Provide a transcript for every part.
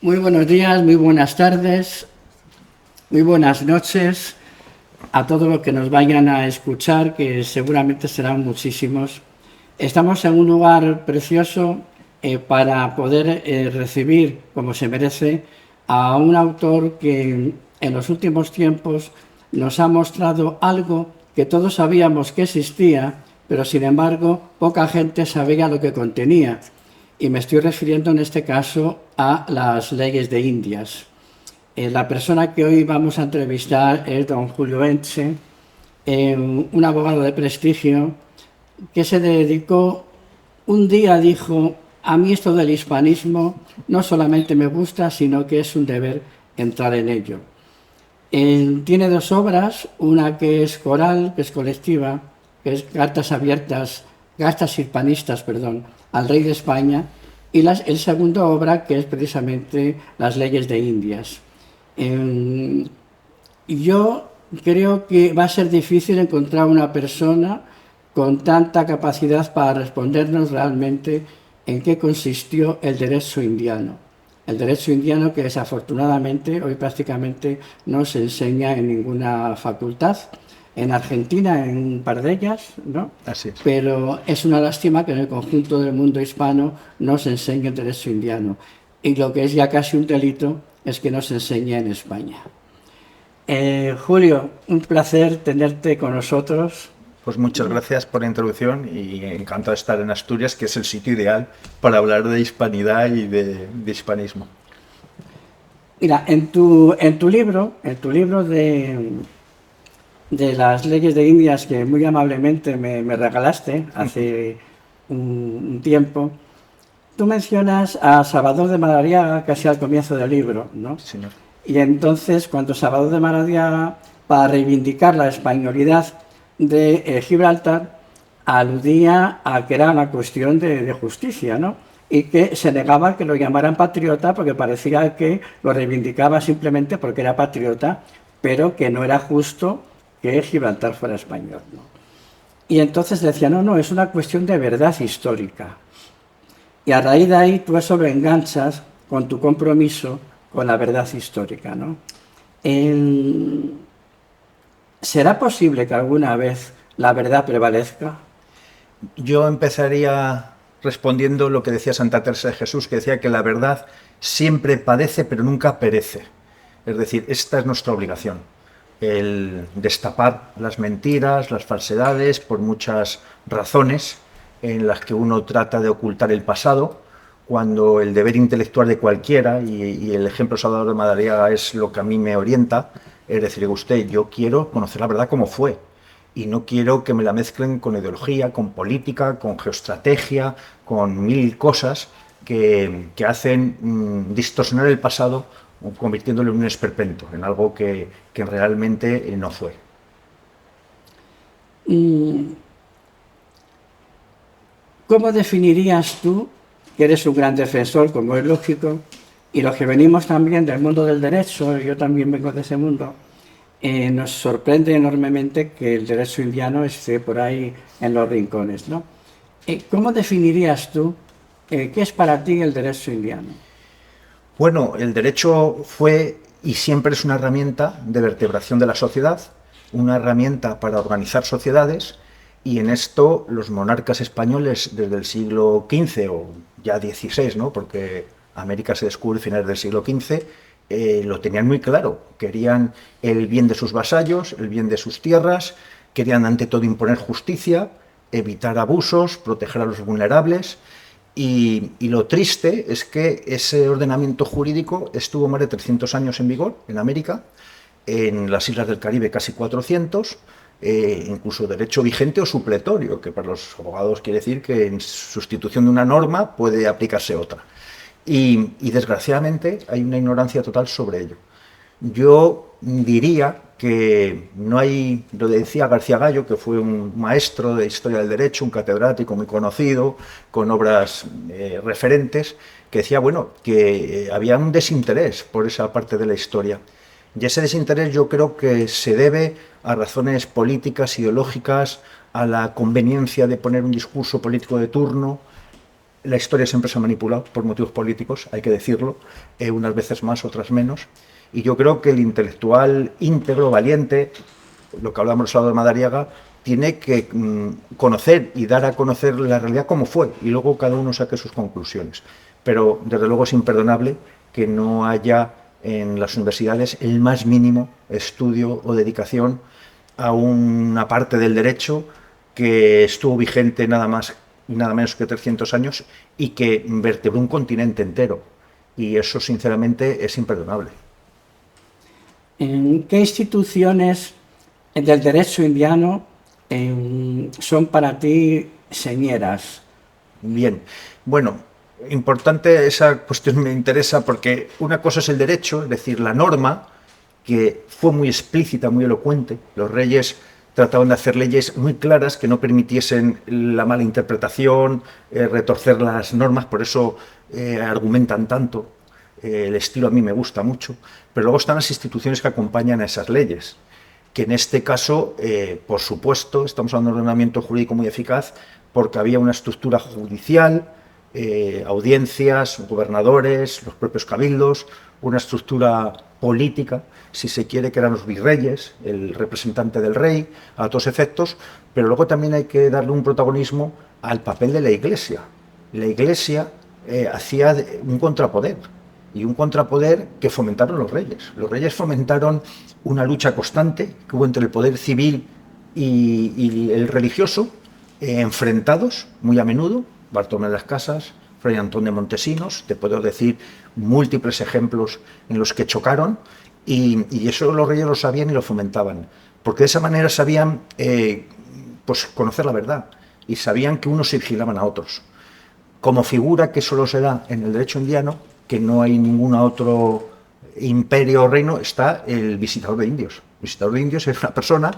Muy buenos días, muy buenas tardes, muy buenas noches a todos los que nos vayan a escuchar, que seguramente serán muchísimos. Estamos en un lugar precioso para poder recibir, como se merece, a un autor que en los últimos tiempos nos ha mostrado algo que todos sabíamos que existía, pero sin embargo poca gente sabía lo que contenía. Y me estoy refiriendo en este caso a las leyes de Indias. La persona que hoy vamos a entrevistar es don Julio Enche, un abogado de prestigio que se dedicó, un día dijo, a mí esto del hispanismo no solamente me gusta, sino que es un deber entrar en ello. Tiene dos obras, una que es coral, que es colectiva, que es cartas hispanistas, perdón, al rey de España, y el segundo obra que es precisamente Las leyes de Indias. Yo creo que va a ser difícil encontrar una persona con tanta capacidad para respondernos realmente en qué consistió el derecho indiano. El derecho indiano que desafortunadamente hoy prácticamente no se enseña en ninguna facultad. En Argentina, en un par de ellas, ¿no? Así es. Pero es una lástima que en el conjunto del mundo hispano no se enseñe el derecho indiano. Y lo que es ya casi un delito es que no se enseñe en España. Julio, un placer tenerte con nosotros. Pues muchas gracias por la introducción y encantado de estar en Asturias, que es el sitio ideal para hablar de hispanidad y de hispanismo. Mira, en tu libro de las leyes de Indias que muy amablemente me regalaste hace un tiempo, tú mencionas a Salvador de Madariaga casi al comienzo del libro, ¿no? Sí, señor. Y entonces, cuando Salvador de Madariaga, para reivindicar la españolidad de Gibraltar, aludía a que era una cuestión de justicia, ¿no? Y que se negaba que lo llamaran patriota porque parecía que lo reivindicaba simplemente porque era patriota, pero que no era justo que Gibraltar fuera español, ¿no? Y entonces decía, no, no, es una cuestión de verdad histórica. Y a raíz de ahí tú eso lo enganchas con tu compromiso con la verdad histórica, ¿no? ¿Será posible que alguna vez la verdad prevalezca? Yo empezaría respondiendo lo que decía Santa Teresa de Jesús, que decía que la verdad siempre padece pero nunca perece. Es decir, esta es nuestra obligación, el destapar las mentiras, las falsedades, por muchas razones en las que uno trata de ocultar el pasado, cuando el deber intelectual de cualquiera, y el ejemplo Salvador de Madariaga es lo que a mí me orienta, es decir, usted, yo quiero conocer la verdad como fue, y no quiero que me la mezclen con ideología, con política, con geoestrategia, con mil cosas que hacen distorsionar el pasado, convirtiéndolo en un esperpento, en algo que realmente no fue. ¿Cómo definirías tú, que eres un gran defensor, como es lógico, y los que venimos también del mundo del derecho, yo también vengo de ese mundo, nos sorprende enormemente que el derecho indiano esté por ahí en los rincones, ¿no? ¿Cómo definirías tú qué es para ti el derecho indiano? Bueno, el derecho fue y siempre es una herramienta de vertebración de la sociedad, una herramienta para organizar sociedades, y en esto los monarcas españoles desde el siglo XV o ya XVI, ¿no? Porque América se descubre a finales del siglo XV, lo tenían muy claro. Querían el bien de sus vasallos, el bien de sus tierras, querían ante todo imponer justicia, evitar abusos, proteger a los vulnerables. Y lo triste es que ese ordenamiento jurídico estuvo más de 300 años en vigor en América, en las islas del Caribe casi 400, incluso derecho vigente o supletorio, que para los abogados quiere decir que en sustitución de una norma puede aplicarse otra. Y desgraciadamente hay una ignorancia total sobre ello. Yo diría que no hay, lo decía García Gallo, que fue un maestro de historia del derecho, un catedrático muy conocido, con obras referentes, que decía, bueno, que había un desinterés por esa parte de la historia. Y ese desinterés yo creo que se debe a razones políticas, ideológicas, a la conveniencia de poner un discurso político de turno, la historia siempre se ha manipulado por motivos políticos, hay que decirlo, unas veces más, otras menos. Y yo creo que el intelectual íntegro, valiente, lo que hablábamos de Madariaga, tiene que conocer y dar a conocer la realidad como fue, y luego cada uno saque sus conclusiones. Pero desde luego es imperdonable que no haya en las universidades el más mínimo estudio o dedicación a una parte del derecho que estuvo vigente nada más y nada menos que 300 años y que vertebró un continente entero. Y eso, sinceramente, es imperdonable. ¿En qué instituciones del derecho indiano son para ti señeras? Bien, bueno, importante esa cuestión, me interesa porque una cosa es el derecho, es decir, la norma, que fue muy explícita, muy elocuente. Los reyes trataban de hacer leyes muy claras que no permitiesen la mala interpretación, retorcer las normas, por eso argumentan tanto. El estilo a mí me gusta mucho, pero luego están las instituciones que acompañan a esas leyes, que en este caso, por supuesto, estamos hablando de un ordenamiento jurídico muy eficaz, porque había una estructura judicial, audiencias, gobernadores, los propios cabildos, una estructura política, si se quiere, que eran los virreyes, el representante del rey, a todos efectos, pero luego también hay que darle un protagonismo al papel de la Iglesia. La Iglesia hacía un contrapoder, y un contrapoder que fomentaron los reyes. Los reyes fomentaron una lucha constante que hubo entre el poder civil y el religioso, enfrentados muy a menudo. Bartolomé de las Casas, Fray Antón de Montesinos, te puedo decir múltiples ejemplos en los que chocaron, y eso los reyes lo sabían y lo fomentaban, porque de esa manera sabían pues conocer la verdad, y sabían que unos se vigilaban a otros. Como figura que solo se da en el derecho indiano, que no hay ningún otro imperio o reino, está el visitador de indios. El visitador de indios es una persona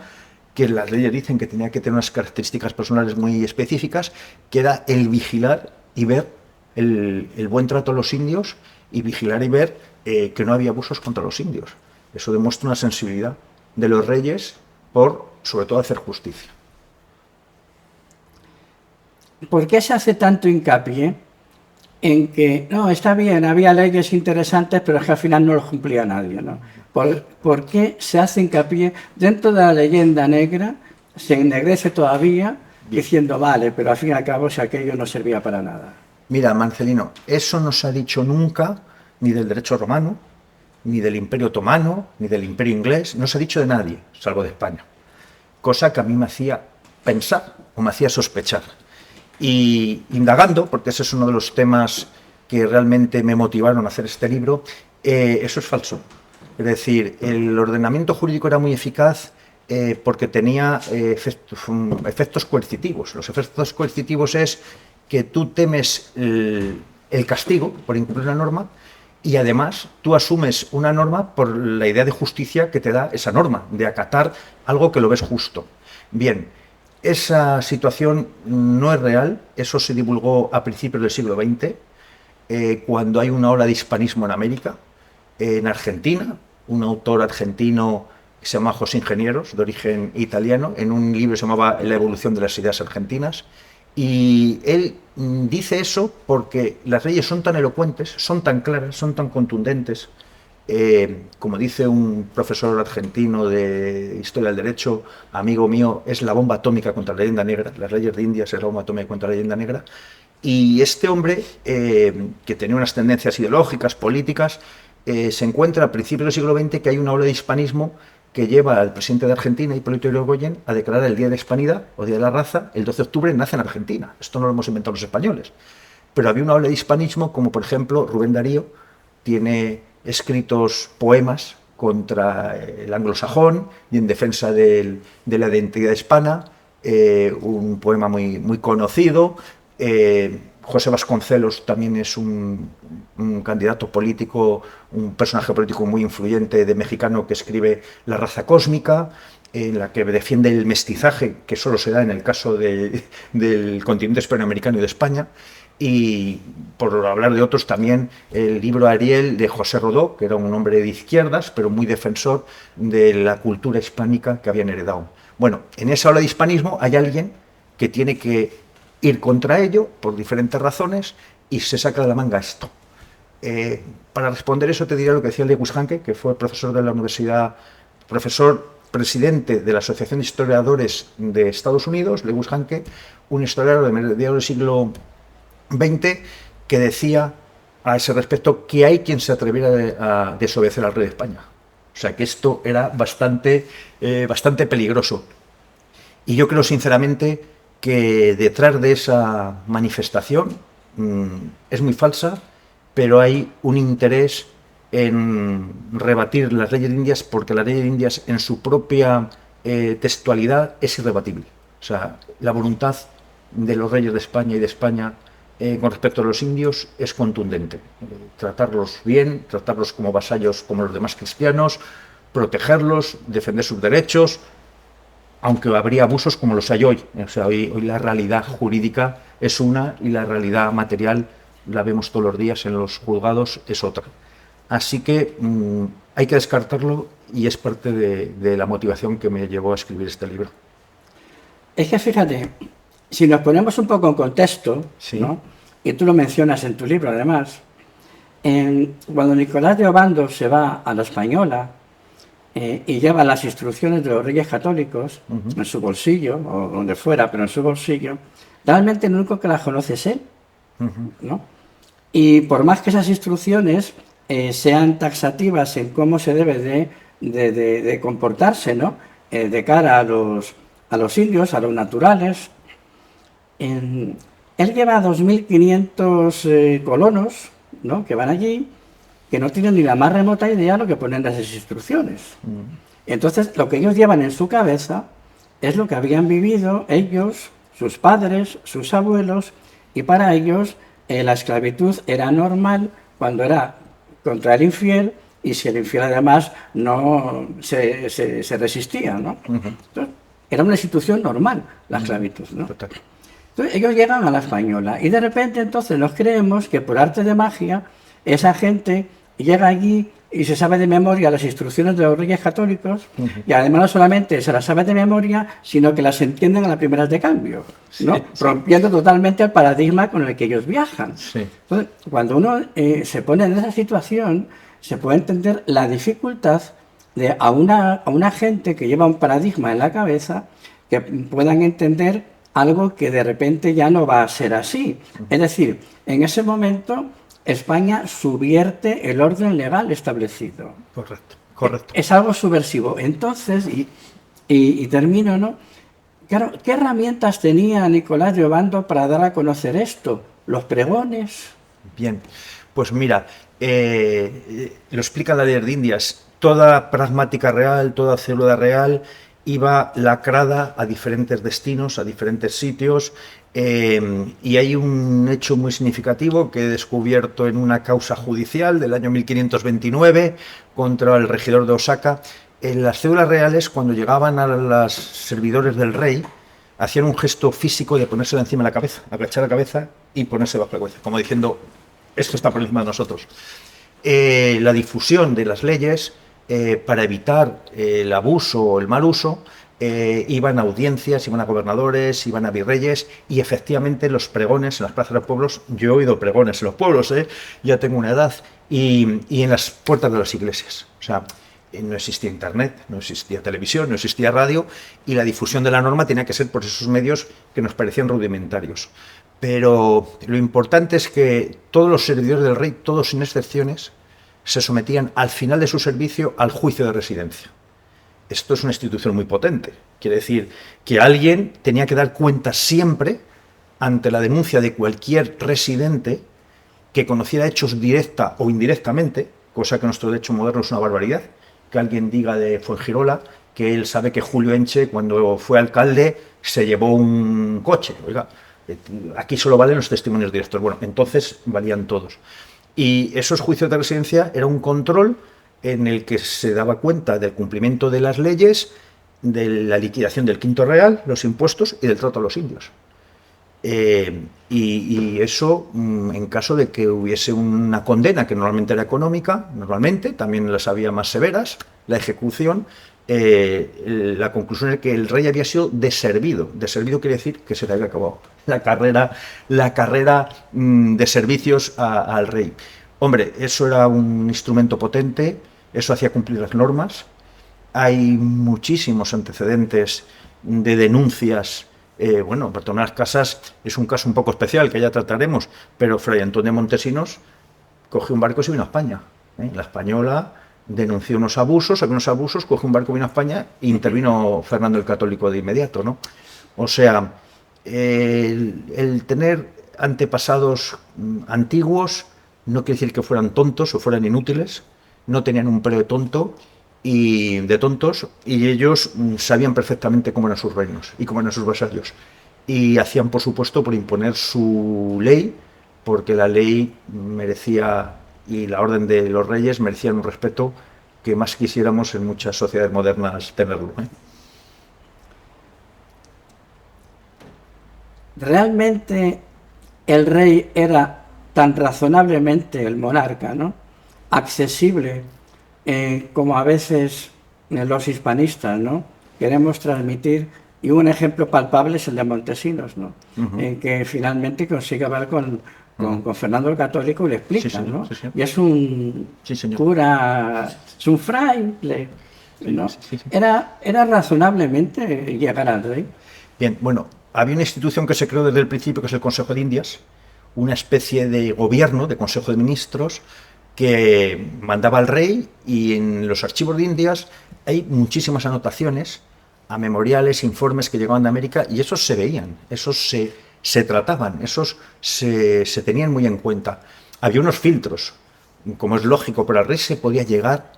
que las leyes dicen que tenía que tener unas características personales muy específicas, que era el vigilar y ver el buen trato a los indios, y vigilar y ver que no había abusos contra los indios. Eso demuestra una sensibilidad de los reyes por, sobre todo, hacer justicia. ¿Por qué se hace tanto hincapié en que, no, está bien, había leyes interesantes, pero es que al final no los cumplía nadie, ¿no? ¿Por qué se hace hincapié dentro de la leyenda negra? Se ennegrece todavía diciendo, vale, pero al fin y al cabo si aquello no servía para nada. Mira, Marcelino, eso no se ha dicho nunca, ni del derecho romano, ni del Imperio Otomano, ni del Imperio Inglés, no se ha dicho de nadie, salvo de España. Cosa que a mí me hacía pensar o me hacía sospechar. Y indagando, porque ese es uno de los temas que realmente me motivaron a hacer este libro, eso es falso. Es decir, el ordenamiento jurídico era muy eficaz porque tenía efectos coercitivos. Los efectos coercitivos es que tú temes el castigo por incumplir una norma, y además tú asumes una norma por la idea de justicia que te da esa norma, de acatar algo que lo ves justo. Bien, esa situación no es real, eso se divulgó a principios del siglo XX, cuando hay una ola de hispanismo en América, en Argentina, un autor argentino que se llama José Ingenieros, de origen italiano, en un libro que se llamaba La evolución de las ideas argentinas, y él dice eso porque las leyes son tan elocuentes, son tan claras, son tan contundentes, como dice un profesor argentino de Historia del Derecho, amigo mío, es la bomba atómica contra la leyenda negra. Las leyes de Indias es la bomba atómica contra la leyenda negra. Y este hombre, que tenía unas tendencias ideológicas, políticas, se encuentra a principios del siglo XX que hay una ola de hispanismo que lleva al presidente de Argentina, Hipólito Yrigoyen, a declarar el Día de la Hispanidad o Día de la Raza. El 12 de octubre nace en Argentina. Esto no lo hemos inventado los españoles. Pero había una ola de hispanismo, como por ejemplo Rubén Darío tiene escritos poemas contra el anglosajón y en defensa de la identidad hispana, un poema muy conocido. José Vasconcelos también es un candidato político, un personaje político muy influyente de mexicano, que escribe La raza cósmica, en la que defiende el mestizaje, que solo se da en el caso del continente hispanoamericano y de España. Y por hablar de otros, también el libro Ariel de José Rodó, que era un hombre de izquierdas, pero muy defensor de la cultura hispánica que habían heredado. Bueno, en esa ola de hispanismo hay alguien que tiene que ir contra ello por diferentes razones y se saca de la manga esto. Para responder eso te diré lo que decía Lewis Hanke, que fue profesor de la universidad, presidente de la Asociación de Historiadores de Estados Unidos, Lewis Hanke, un historiador de mediados del siglo XX, que decía a ese respecto que hay quien se atreviera a desobedecer al rey de España. O sea, que esto era bastante peligroso. Y yo creo sinceramente que detrás de esa manifestación es muy falsa, pero hay un interés en rebatir las leyes indias, porque las leyes indias en su propia textualidad es irrebatible. O sea, la voluntad de los reyes de España y de España con respecto a los indios es contundente. Tratarlos bien, tratarlos como vasallos como los demás cristianos, protegerlos, defender sus derechos, aunque habría abusos como los hay hoy. O sea, hoy la realidad jurídica es una y la realidad material, la vemos todos los días en los juzgados, es otra. Así que hay que descartarlo y es parte de la motivación que me llevó a escribir este libro. Es que fíjate, si nos ponemos un poco en contexto, sí, ¿no? Y tú lo mencionas en tu libro además, cuando Nicolás de Obando se va a la Española y lleva las instrucciones de los Reyes Católicos en su bolsillo, o donde fuera, pero en su bolsillo, realmente el único que las conoce es él, ¿no? Y por más que esas instrucciones sean taxativas en cómo se debe de comportarse, ¿no? De cara a los indios, a los naturales, él lleva 2.500 colonos, ¿no? Que van allí, que no tienen ni la más remota idea de lo que ponen en esas instrucciones. Entonces, lo que ellos llevan en su cabeza es lo que habían vivido ellos, sus padres, sus abuelos, y para ellos la esclavitud era normal cuando era contra el infiel, y si el infiel además no se resistía, ¿no? Entonces, era una institución normal la esclavitud, ¿no? Entonces, ellos llegan a la Española y de repente entonces nos creemos que por arte de magia esa gente llega allí y se sabe de memoria las instrucciones de los Reyes Católicos, y además no solamente se las sabe de memoria, sino que las entienden a las primeras de cambio, ¿no? Rompiendo totalmente el paradigma con el que ellos viajan. Entonces, cuando uno se pone en esa situación, se puede entender la dificultad de a una gente que lleva un paradigma en la cabeza, que puedan entender algo que de repente ya no va a ser así. Es decir, en ese momento España subvierte el orden legal establecido. Correcto. Es algo subversivo. Entonces, y termino, ¿no? Claro, ¿qué herramientas tenía Nicolás de Obando para dar a conocer esto? ¿Los pregones? Bien, pues mira, lo explica la ley de Indias. Toda pragmática real, toda célula real iba lacrada a diferentes destinos, a diferentes sitios, y hay un hecho muy significativo que he descubierto en una causa judicial del año 1529 contra el regidor de Osaka. En las cédulas reales, cuando llegaban a los servidores del rey, hacían un gesto físico de ponérsela encima de la cabeza, agachar la cabeza y ponerse bajo la cabeza, como diciendo, esto está por encima de nosotros. La difusión de las leyes, para evitar el abuso o el mal uso, iban a audiencias, iban a gobernadores, iban a virreyes, y efectivamente los pregones en las plazas de los pueblos, yo he oído pregones en los pueblos, ya tengo una edad, y en las puertas de las iglesias. O sea, no existía internet, no existía televisión, no existía radio, y la difusión de la norma tenía que ser por esos medios que nos parecían rudimentarios. Pero lo importante es que todos los servidores del rey, todos sin excepciones, se sometían al final de su servicio al juicio de residencia. Esto es una institución muy potente. Quiere decir que alguien tenía que dar cuenta siempre ante la denuncia de cualquier residente que conociera hechos directa o indirectamente, cosa que en nuestro derecho moderno es una barbaridad, que alguien diga de Fuengirola que él sabe que Julio Enche, cuando fue alcalde, se llevó un coche. Oiga, aquí solo valen los testimonios directos. Bueno, entonces valían todos. Y esos juicios de residencia era un control en el que se daba cuenta del cumplimiento de las leyes, de la liquidación del quinto real, los impuestos y del trato a los indios. Y eso, en caso de que hubiese una condena, que normalmente era económica, normalmente, también las había más severas, la ejecución, la conclusión es que el rey había sido deservido. Deservido quiere decir que se le había acabado la carrera de servicios al rey. Hombre, eso era un instrumento potente, eso hacía cumplir las normas. Hay muchísimos antecedentes de denuncias. Bueno, Bartolomé de las Casas es un caso un poco especial que ya trataremos, pero Fray Antonio de Montesinos cogió un barco y se vino a España. La Española denunció unos abusos, cogió un barco, vino a España e intervino Fernando el Católico de inmediato, ¿no? O sea, el tener antepasados antiguos no quiere decir que fueran tontos o fueran inútiles, no tenían un pelo de tontos, y ellos sabían perfectamente cómo eran sus reinos y cómo eran sus vasallos. Y hacían, por supuesto, por imponer su ley, porque la ley merecía, y la orden de los reyes merecían un respeto que más quisiéramos en muchas sociedades modernas tenerlo. Realmente el rey era tan razonablemente el monarca, ¿no?, accesible, como a veces los hispanistas, ¿no?, queremos transmitir, y un ejemplo palpable es el de Montesinos, ¿no?, en que finalmente consigue hablar con Fernando el Católico y le explica, sí, ¿no? Sí, sí. Y es un cura, es un fraile, ¿no? Sí. Era razonablemente llegar al rey. Bien, bueno, había una institución que se creó desde el principio, que es el Consejo de Indias, una especie de gobierno, de Consejo de Ministros, que mandaba al rey, y en los archivos de Indias hay muchísimas anotaciones a memoriales, informes que llegaban de América, y esos se veían, esos se trataban, esos se tenían muy en cuenta. Había unos filtros, como es lógico, pero al rey se podía llegar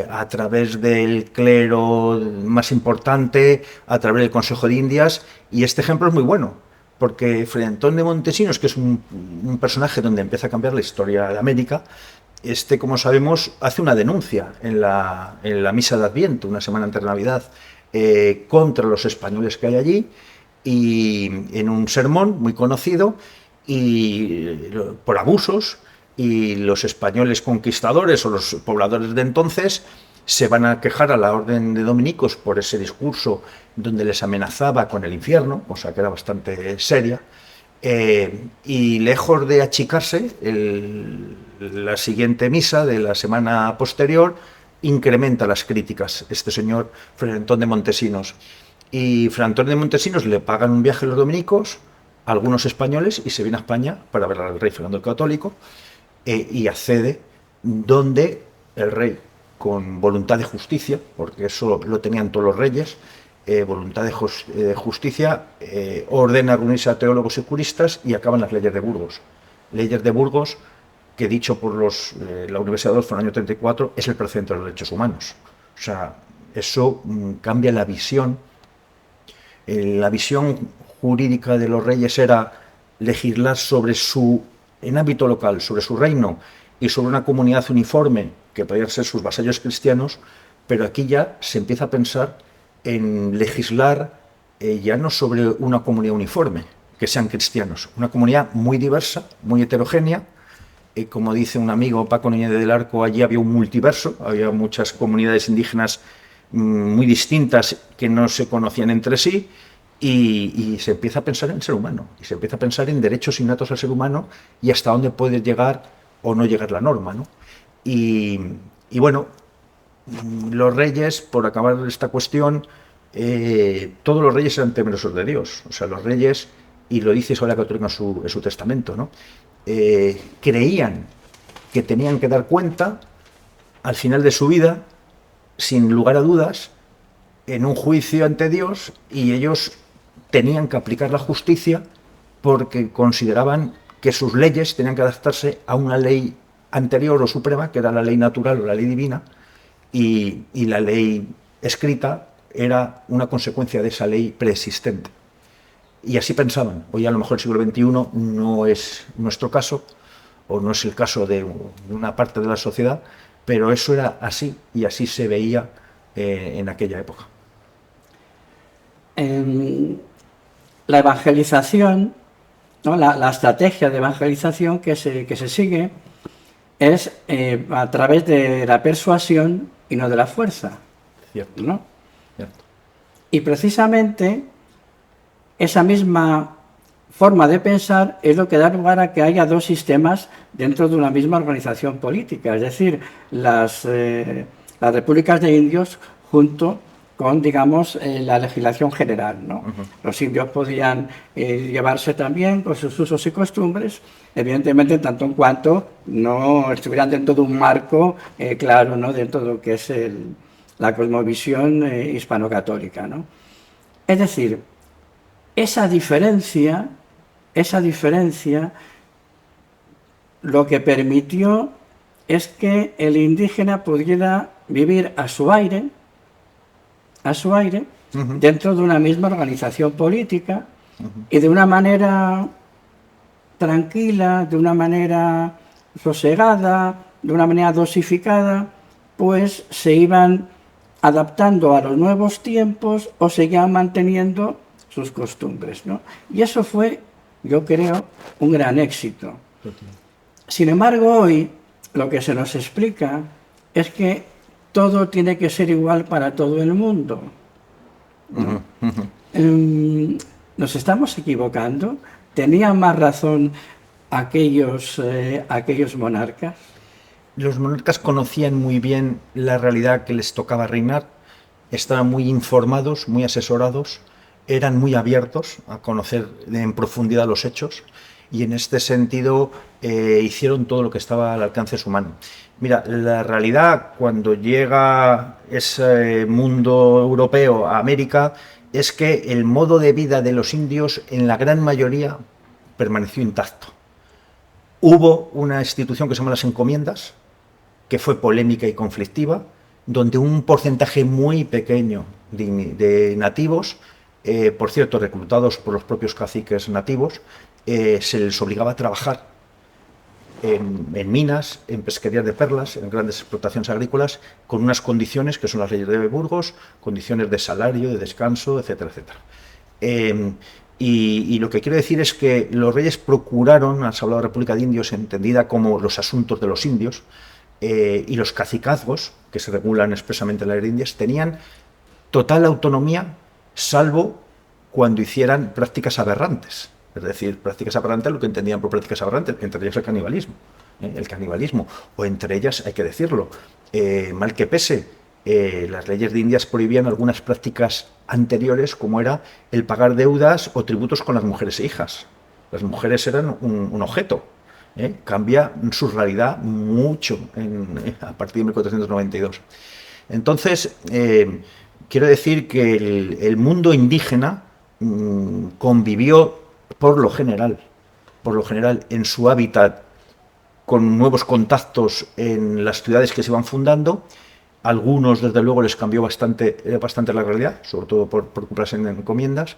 a través del clero más importante, a través del Consejo de Indias, y este ejemplo es muy bueno, porque Fray Antón de Montesinos, que es un personaje donde empieza a cambiar la historia de América, como sabemos, hace una denuncia en la misa de Adviento, una semana antes de Navidad, contra los españoles que hay allí, y en un sermón muy conocido, y por abusos, y los españoles conquistadores o los pobladores de entonces se van a quejar a la orden de dominicos por ese discurso donde les amenazaba con el infierno, cosa que era bastante seria, y lejos de achicarse, la siguiente misa de la semana posterior incrementa las críticas, este señor Fray Antón de Montesinos. Y Fray Antón de Montesinos le pagan un viaje a los dominicos, a algunos españoles, y se viene a España para ver al rey Fernando el Católico, y accede, donde el rey, con voluntad de justicia, porque eso lo tenían todos los reyes, voluntad de justicia, ordena reunirse a teólogos y juristas, y acaban las leyes de Burgos. Leyes de Burgos que, dicho por la Universidad de Oxford en el año 34, es el precedente de los derechos humanos. O sea, eso cambia la visión. La visión jurídica de los reyes era legislar en ámbito local, sobre su reino y sobre una comunidad uniforme, que podían ser sus vasallos cristianos, pero aquí ya se empieza a pensar en legislar ya no sobre una comunidad uniforme, que sean cristianos, una comunidad muy diversa, muy heterogénea. Como dice un amigo, Paco Núñez del Arco, allí había un multiverso, había muchas comunidades indígenas muy distintas que no se conocían entre sí, y se empieza a pensar en el ser humano, y se empieza a pensar en derechos innatos al ser humano y hasta dónde puede llegar o no llegar la norma, ¿no? Y bueno, los reyes, por acabar esta cuestión, todos los reyes eran temerosos de Dios. O sea, los reyes, y lo dice Isabel la Católica en su testamento, ¿no?, creían que tenían que dar cuenta al final de su vida, sin lugar a dudas, en un juicio ante Dios, y ellos tenían que aplicar la justicia porque consideraban que sus leyes tenían que adaptarse a una ley anterior o suprema, que era la ley natural o la ley divina, y la ley escrita era una consecuencia de esa ley preexistente. Y así pensaban. Hoy a lo mejor el siglo XXI no es nuestro caso, o no es el caso de una parte de la sociedad, pero eso era así, y así se veía en aquella época. La evangelización, ¿no?, la estrategia de evangelización que se sigue es a través de la persuasión y no de la fuerza. Cierto. ¿No? Cierto. Y precisamente esa misma forma de pensar es lo que da lugar a que haya dos sistemas dentro de una misma organización política, es decir, las repúblicas de indios junto con, digamos, la legislación general, ¿no? Los indios podían llevarse también con sus usos y costumbres, evidentemente en tanto en cuanto no estuvieran dentro de un marco claro, ¿no? Dentro de lo que es la cosmovisión hispano-católica, ¿no? Es decir, esa diferencia lo que permitió es que el indígena pudiera vivir a su aire, dentro de una misma organización política y de una manera tranquila, de una manera sosegada, de una manera dosificada, pues se iban adaptando a los nuevos tiempos o seguían manteniendo sus costumbres, ¿no? Y eso fue, yo creo, un gran éxito. Sin embargo, hoy lo que se nos explica es que todo tiene que ser igual para todo el mundo, ¿no? Nos estamos equivocando. ¿Tenían más razón aquellos monarcas? Los monarcas conocían muy bien la realidad que les tocaba reinar, estaban muy informados, muy asesorados, eran muy abiertos a conocer en profundidad los hechos y en este sentido hicieron todo lo que estaba al alcance de su mano. Mira, la realidad cuando llega ese mundo europeo a América es que el modo de vida de los indios en la gran mayoría permaneció intacto. Hubo una institución que se llama las encomiendas, que fue polémica y conflictiva, donde un porcentaje muy pequeño de nativos, por cierto, reclutados por los propios caciques nativos, se les obligaba a trabajar en minas, en pesquerías de perlas, en grandes explotaciones agrícolas, con unas condiciones que son las leyes de Burgos, condiciones de salario, de descanso, etcétera, etcétera. Y lo que quiero decir es que los reyes procuraron, has hablado de República de Indios, entendida como los asuntos de los indios, y los cacicazgos, que se regulan expresamente en la ley de Indias, tenían total autonomía, salvo cuando hicieran prácticas aberrantes. Es decir, prácticas aberrantes, lo que entendían por prácticas aberrantes, entre ellas el canibalismo, o entre ellas, hay que decirlo, mal que pese, las leyes de Indias prohibían algunas prácticas anteriores, como era el pagar deudas o tributos con las mujeres e hijas. Las mujeres eran un objeto. Cambia su realidad mucho a partir de 1492. Entonces, quiero decir que el mundo indígena convivió por lo general en su hábitat con nuevos contactos en las ciudades que se iban fundando. Algunos, desde luego, les cambió bastante la realidad, sobre todo por preocuparse en encomiendas.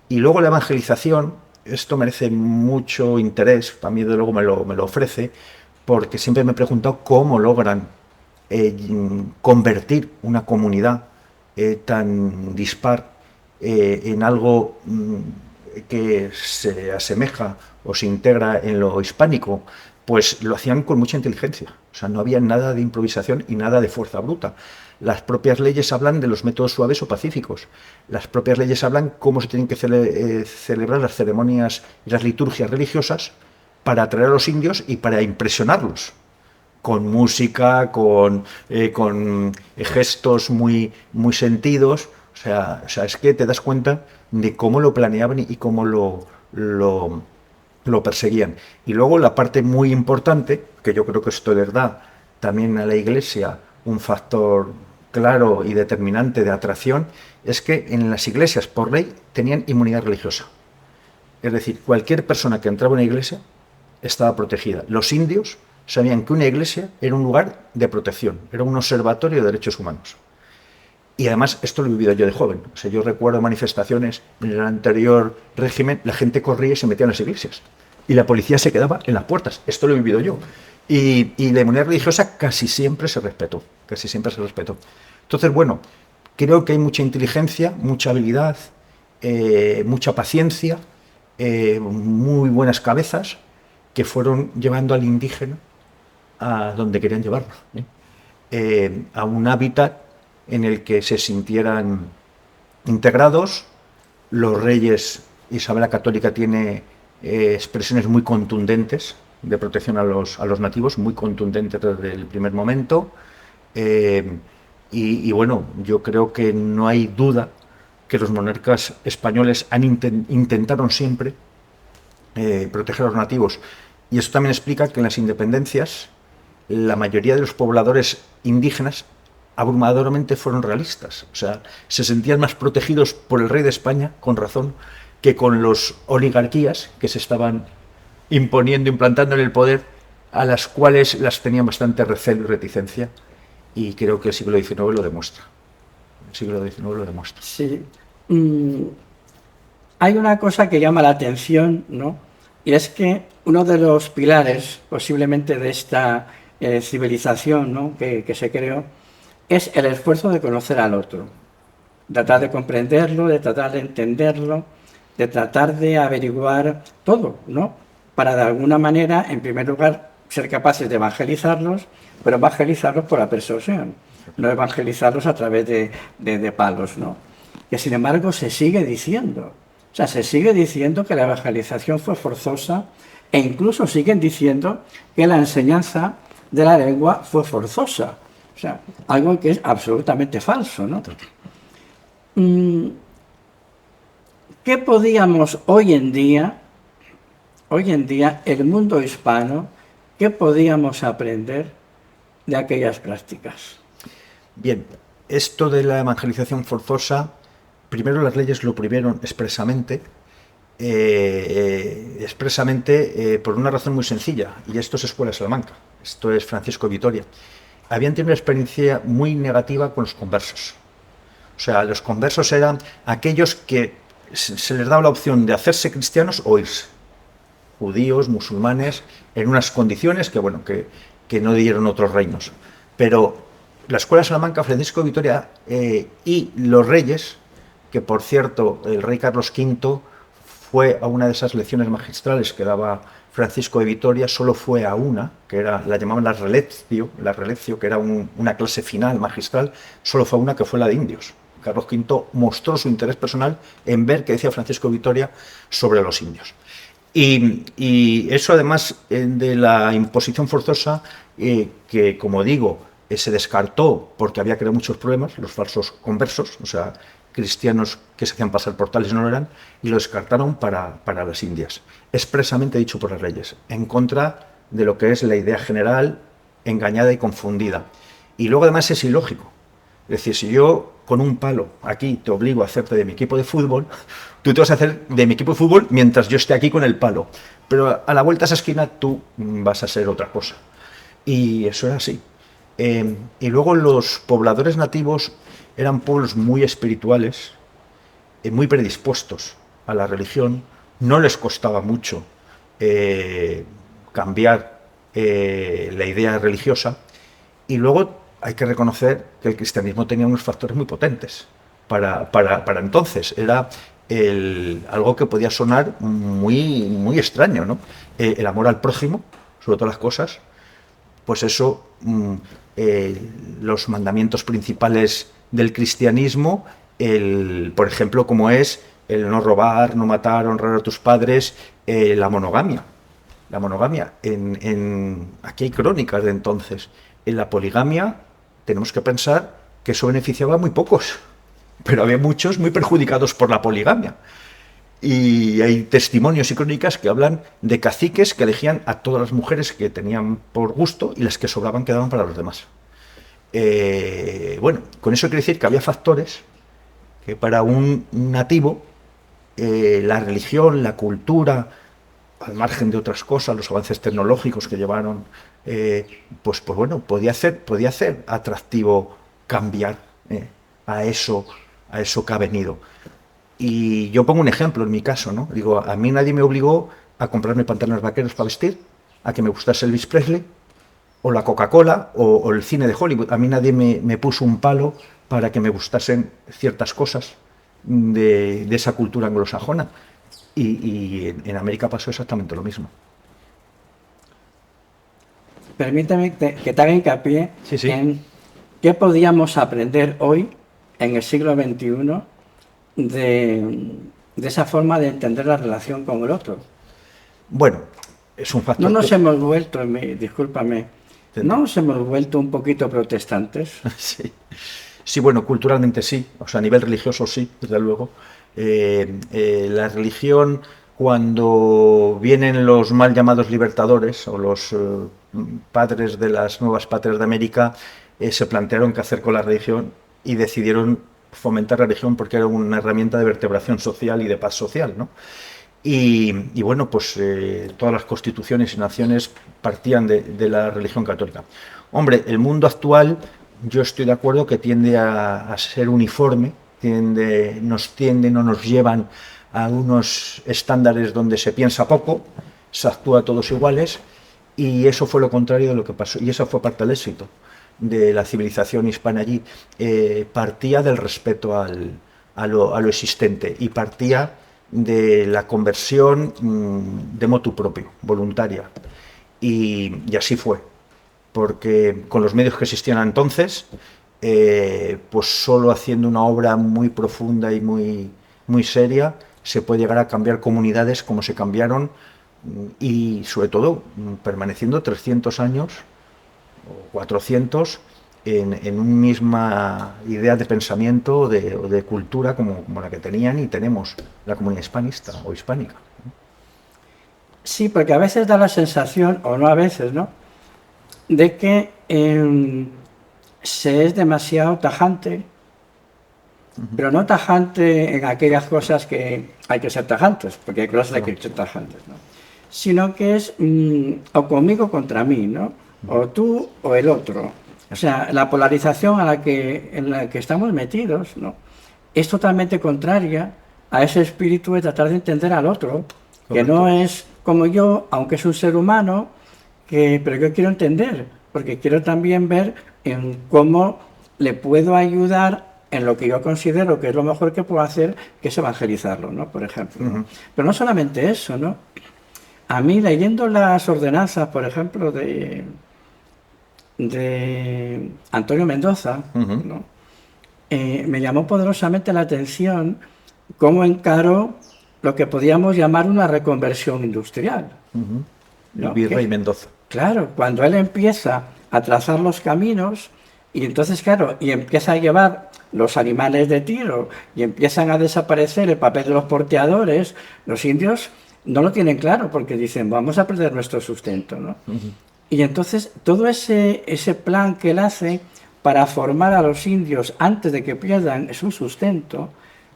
Y luego la evangelización, esto merece mucho interés, para mí desde luego me lo ofrece, porque siempre me he preguntado cómo logran convertir una comunidad tan dispar en algo que se asemeja o se integra en lo hispánico. Pues lo hacían con mucha inteligencia, o sea, no había nada de improvisación y nada de fuerza bruta. Las propias leyes hablan de los métodos suaves o pacíficos. Las propias leyes hablan cómo se tienen que celebrar las ceremonias y las liturgias religiosas para atraer a los indios y para impresionarlos. Con música, con gestos muy sentidos. O sea, es que te das cuenta de cómo lo planeaban y cómo lo perseguían. Y luego la parte muy importante, que yo creo que esto les da también a la Iglesia un factor claro y determinante de atracción, es que en las iglesias, por ley, tenían inmunidad religiosa. Es decir, cualquier persona que entraba en una iglesia estaba protegida. Los indios sabían que una iglesia era un lugar de protección, era un observatorio de derechos humanos. Y además, esto lo he vivido yo de joven. O sea, yo recuerdo manifestaciones en el anterior régimen, la gente corría y se metía en las iglesias. Y la policía se quedaba en las puertas. Esto lo he vivido yo. Y la inmunidad religiosa casi siempre se respetó. Entonces, bueno, creo que hay mucha inteligencia, mucha habilidad, mucha paciencia, muy buenas cabezas que fueron llevando al indígena a donde querían llevarlo. a un hábitat en el que se sintieran integrados. Los reyes, Isabel la Católica tiene expresiones muy contundentes de protección a los nativos, muy contundentes desde el primer momento. Y bueno, yo creo que no hay duda que los monarcas españoles intentaron siempre proteger a los nativos. Y eso también explica que en las independencias la mayoría de los pobladores indígenas abrumadoramente fueron realistas. O sea, se sentían más protegidos por el rey de España, con razón, que con los oligarquías que se estaban imponiendo, implantando en el poder, a las cuales las tenían bastante recelo y reticencia. Y creo que el siglo XIX lo demuestra. El siglo XIX lo demuestra. Sí. Hay una cosa que llama la atención, ¿no? Y es que uno de los pilares, posiblemente, de esta civilización, ¿no?, que se creó, es el esfuerzo de conocer al otro. Tratar de comprenderlo, de tratar de entenderlo, de tratar de averiguar todo, ¿no? Para de alguna manera, en primer lugar, ser capaces de evangelizarlos, pero evangelizarlos por la persuasión, no evangelizarlos a través de palos, ¿no? Que sin embargo se sigue diciendo. O sea, se sigue diciendo que la evangelización fue forzosa e incluso siguen diciendo que la enseñanza de la lengua fue forzosa. O sea, algo que es absolutamente falso, ¿no? ¿Qué podíamos hoy en día, el mundo hispano, qué podíamos aprender de aquellas prácticas? Bien, esto de la evangelización forzosa, primero las leyes lo prohibieron expresamente, por una razón muy sencilla, y esto es Escuela de Salamanca, esto es Francisco de Vitoria. Habían tenido una experiencia muy negativa con los conversos. O sea, los conversos eran aquellos que se les daba la opción de hacerse cristianos o irse. Judíos, musulmanes, en unas condiciones que, bueno, que no dieron otros reinos. Pero la Escuela de Salamanca, Francisco de Vitoria y los reyes, que por cierto, el rey Carlos V fue a una de esas lecciones magistrales que daba Francisco de Vitoria, solo fue a una, que era, la llamaban la relectio, que era una clase final magistral, solo fue a una, que fue la de indios. Carlos V mostró su interés personal en ver qué decía Francisco de Vitoria sobre los indios. Y eso, además de la imposición forzosa, que, como digo, se descartó porque había creado muchos problemas, los falsos conversos, o sea, cristianos que se hacían pasar por tales y no lo eran, y lo descartaron para las Indias, expresamente dicho por las leyes, en contra de lo que es la idea general, engañada y confundida. Y luego, además, es ilógico. Es decir, si yo con un palo aquí te obligo a hacerte de mi equipo de fútbol, tú te vas a hacer de mi equipo de fútbol mientras yo esté aquí con el palo. Pero a la vuelta a esa esquina tú vas a ser otra cosa. Y eso era así. Y luego los pobladores nativos eran pueblos muy espirituales, muy predispuestos a la religión. No les costaba mucho cambiar la idea religiosa. Y luego hay que reconocer que el cristianismo tenía unos factores muy potentes. Para entonces era algo que podía sonar muy extraño, ¿no? El amor al prójimo, sobre todas las cosas, pues eso, los mandamientos principales del cristianismo, por ejemplo, como es el no robar, no matar, honrar a tus padres, la monogamia. La monogamia, aquí hay crónicas de entonces. En la poligamia tenemos que pensar que eso beneficiaba a muy pocos, pero había muchos muy perjudicados por la poligamia. Y hay testimonios y crónicas que hablan de caciques que elegían a todas las mujeres que tenían por gusto y las que sobraban quedaban para los demás. Bueno, con eso quiere decir que había factores que para un nativo, la religión, la cultura, al margen de otras cosas, los avances tecnológicos que llevaron, pues bueno, podía hacer atractivo cambiar a eso que ha venido. Y yo pongo un ejemplo en mi caso, ¿no? Digo, a mí nadie me obligó a comprarme pantalones vaqueros para vestir, a que me gustase Elvis Presley, o la Coca-Cola, o el cine de Hollywood. A mí nadie me puso un palo para que me gustasen ciertas cosas de esa cultura anglosajona. Y en América pasó exactamente lo mismo. Permítame que te haga hincapié Sí. en ¿qué podíamos aprender hoy, en el siglo XXI, de esa forma de entender la relación con el otro? Bueno, es un factor. No nos hemos vuelto, discúlpame, ¿no nos hemos vuelto un poquito protestantes? Sí. Sí, bueno, culturalmente sí, o sea, a nivel religioso sí, desde luego. La religión, cuando vienen los mal llamados libertadores o los padres de las nuevas patrias de América, se plantearon qué hacer con la religión y decidieron fomentar la religión porque era una herramienta de vertebración social y de paz social, ¿no? Y bueno, pues todas las constituciones y naciones partían de la religión católica. Hombre, el mundo actual, yo estoy de acuerdo que tiende a ser uniforme, nos llevan a unos estándares donde se piensa poco, se actúa todos iguales, y eso fue lo contrario de lo que pasó, y eso fue parte del éxito de la civilización hispana allí. Partía del respeto a lo existente y partía de la conversión de motu propio, voluntaria. Y así fue, porque con los medios que existían entonces, pues solo haciendo una obra muy profunda y muy seria se puede llegar a cambiar comunidades como se cambiaron, y sobre todo permaneciendo 300 años o 400 en una misma idea de pensamiento o de cultura como la que tenían y tenemos la comunidad hispanista o hispánica. Sí, porque a veces da la sensación, o no a veces, ¿no?, de que se es demasiado tajante, pero no tajante en aquellas cosas que hay que ser tajantes, porque hay cosas que hay que ser tajantes, ¿no?, sino que es o conmigo contra mí, ¿no?, o tú o el otro. O sea, la polarización en la que estamos metidos, ¿no?, es totalmente contraria a ese espíritu de tratar de entender al otro, que no es como yo, aunque es un ser humano, pero yo quiero entender, porque quiero también ver en cómo le puedo ayudar en lo que yo considero que es lo mejor que puedo hacer, que es evangelizarlo, ¿no?, por ejemplo, ¿no? Pero no solamente eso, ¿no? A mí, leyendo las ordenanzas, por ejemplo, de Antonio Mendoza, ¿no?, me llamó poderosamente la atención cómo encaró lo que podíamos llamar una reconversión industrial. El virrey Mendoza. Claro, cuando él empieza a trazar los caminos y entonces, claro, y empieza a llevar los animales de tiro y empiezan a desaparecer el papel de los porteadores, los indios no lo tienen claro porque dicen, vamos a perder nuestro sustento, ¿no? Y entonces todo ese plan que él hace para formar a los indios antes de que pierdan su sustento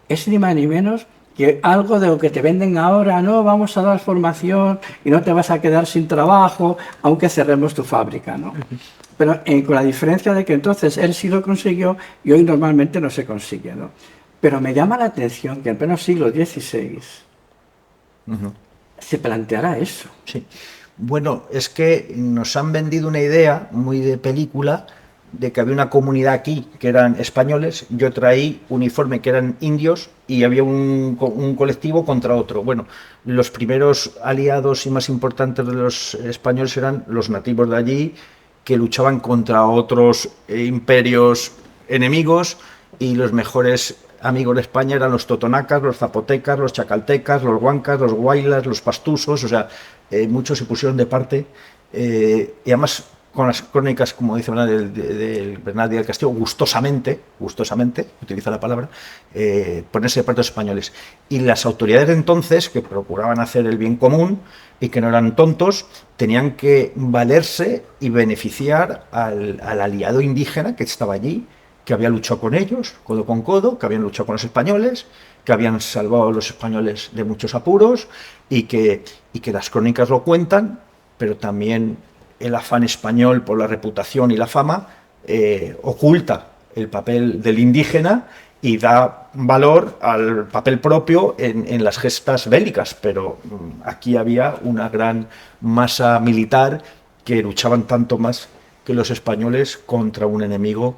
es ni más ni menos que algo de lo que te venden ahora. No, vamos a dar formación y no te vas a quedar sin trabajo aunque cerremos tu fábrica, ¿no? Pero con la diferencia de que entonces él sí lo consiguió y hoy normalmente no se consigue, ¿no? Pero me llama la atención que en pleno siglo XVI se planteará eso. Sí. Bueno, es que nos han vendido una idea muy de película de que había una comunidad aquí que eran españoles, yo traí uniforme que eran indios y había un colectivo contra otro. Bueno, los primeros aliados y más importantes de los españoles eran los nativos de allí, que luchaban contra otros imperios enemigos, y los mejores amigos de España eran los totonacas, los zapotecas, los chacaltecas, los huancas, los guaylas, los pastusos. O sea, muchos se pusieron de parte, y además con las crónicas, como dice Bernal del Castillo, gustosamente, utiliza la palabra, ponerse de parte de los españoles. Y las autoridades de entonces, que procuraban hacer el bien común y que no eran tontos, tenían que valerse y beneficiar al aliado indígena que estaba allí, que había luchado con ellos, codo con codo, que habían luchado con los españoles, que habían salvado a los españoles de muchos apuros, y que las crónicas lo cuentan, pero también el afán español por la reputación y la fama oculta el papel del indígena y da valor al papel propio en las gestas bélicas. Pero aquí había una gran masa militar que luchaban tanto más que los españoles contra un enemigo,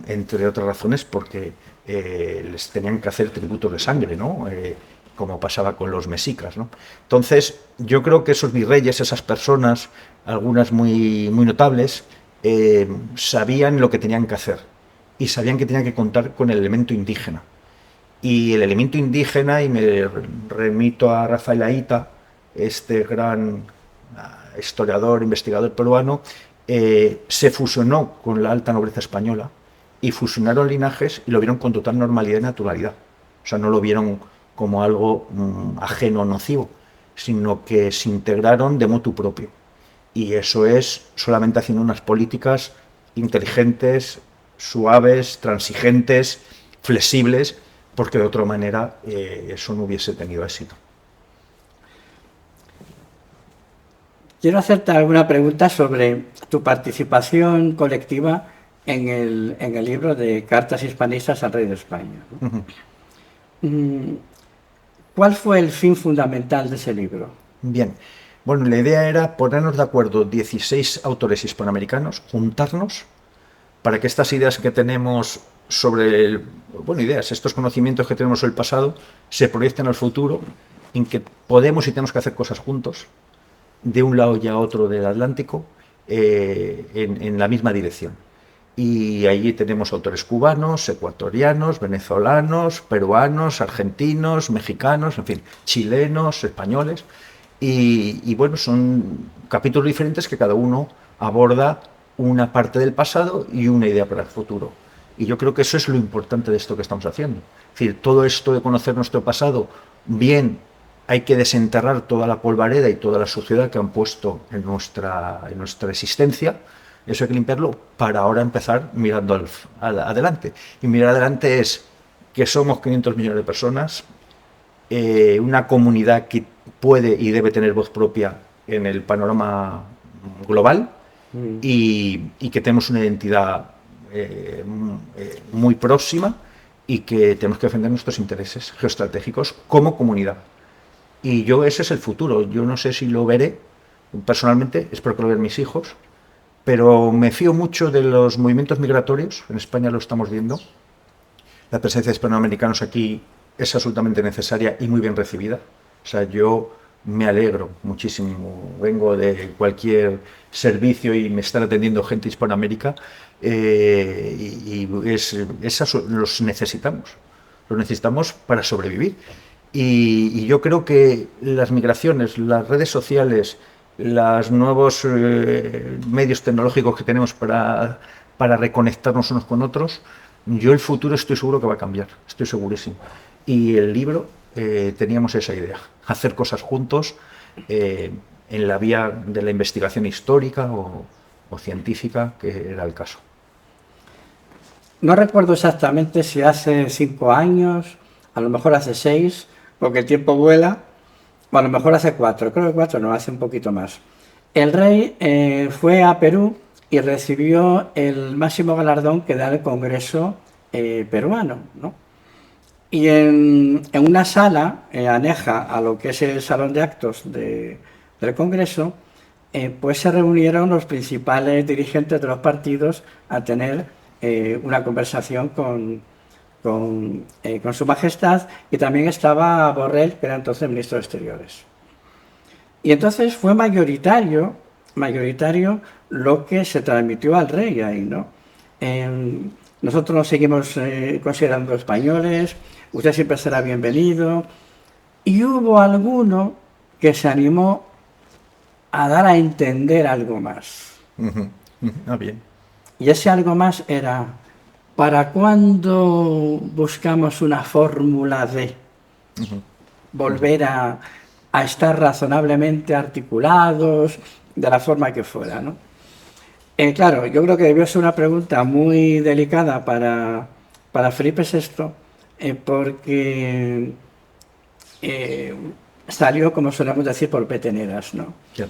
entre otras razones porque les tenían que hacer tributos de sangre, ¿no? Como pasaba con los mexicas, ¿no? Entonces, yo creo que esos virreyes, esas personas, algunas muy notables, sabían lo que tenían que hacer y sabían que tenían que contar con el elemento indígena. Y el elemento indígena, y me remito a Rafael Aita, este gran historiador, investigador peruano, se fusionó con la alta nobleza española y fusionaron linajes y lo vieron con total normalidad y naturalidad. O sea, no lo vieron como algo ajeno o nocivo, sino que se integraron de motu propio. Y eso es solamente haciendo unas políticas inteligentes, suaves, transigentes, flexibles, porque de otra manera eso no hubiese tenido éxito. Quiero hacerte alguna pregunta sobre tu participación colectiva en el libro de Cartas hispanistas al rey de España, ¿no? ¿Cuál fue el fin fundamental de ese libro? Bien, bueno, la idea era ponernos de acuerdo 16 autores hispanoamericanos, juntarnos para que estas ideas que tenemos sobre, estos conocimientos que tenemos sobre el pasado se proyecten al futuro, en que podemos y tenemos que hacer cosas juntos, de un lado y a otro del Atlántico, en la misma dirección. Y allí tenemos autores cubanos, ecuatorianos, venezolanos, peruanos, argentinos, mexicanos, en fin, chilenos, españoles. Y bueno, son capítulos diferentes que cada uno aborda una parte del pasado y una idea para el futuro. Y yo creo que eso es lo importante de esto que estamos haciendo. Es decir, todo esto de conocer nuestro pasado, bien, hay que desenterrar toda la polvareda y toda la suciedad que han puesto en nuestra existencia. Eso hay que limpiarlo para ahora empezar mirando adelante. Y mirar adelante es que somos 500 millones de personas, una comunidad que puede y debe tener voz propia en el panorama global y que tenemos una identidad muy próxima y que tenemos que defender nuestros intereses geoestratégicos como comunidad. Y ese es el futuro. Yo no sé si lo veré personalmente, espero que lo vean mis hijos, pero me fío mucho de los movimientos migratorios. En España lo estamos viendo. La presencia de hispanoamericanos aquí es absolutamente necesaria y muy bien recibida. O sea, yo me alegro muchísimo. Vengo de cualquier servicio y me están atendiendo gente de Hispanoamérica los necesitamos. Los necesitamos para sobrevivir. Y yo creo que las migraciones, las redes sociales, los nuevos medios tecnológicos que tenemos para reconectarnos unos con otros, yo el futuro estoy seguro que va a cambiar, estoy segurísimo. Y el libro teníamos esa idea, hacer cosas juntos en la vía de la investigación histórica o científica, que era el caso. No recuerdo exactamente si hace 5 años, a lo mejor hace 6, porque el tiempo vuela, o a lo mejor hace 4, creo que 4 no, hace un poquito más. El rey fue a Perú y recibió el máximo galardón que da el Congreso peruano, ¿no? Y en una sala aneja a lo que es el salón de actos del Congreso, pues se reunieron los principales dirigentes de los partidos a tener una conversación con su majestad, y también estaba Borrell, que era entonces ministro de Exteriores. Y entonces fue mayoritario lo que se transmitió al rey ahí, ¿no? Nosotros nos seguimos considerando españoles, usted siempre será bienvenido. Y hubo alguno que se animó a dar a entender algo más. Bien. Y ese algo más era: ¿para cuándo buscamos una fórmula de volver a estar razonablemente articulados de la forma que fuera, ¿no? Claro, yo creo que debió ser una pregunta muy delicada para Felipe VI, porque salió, como solemos decir, por peteneras, ¿no? Sí.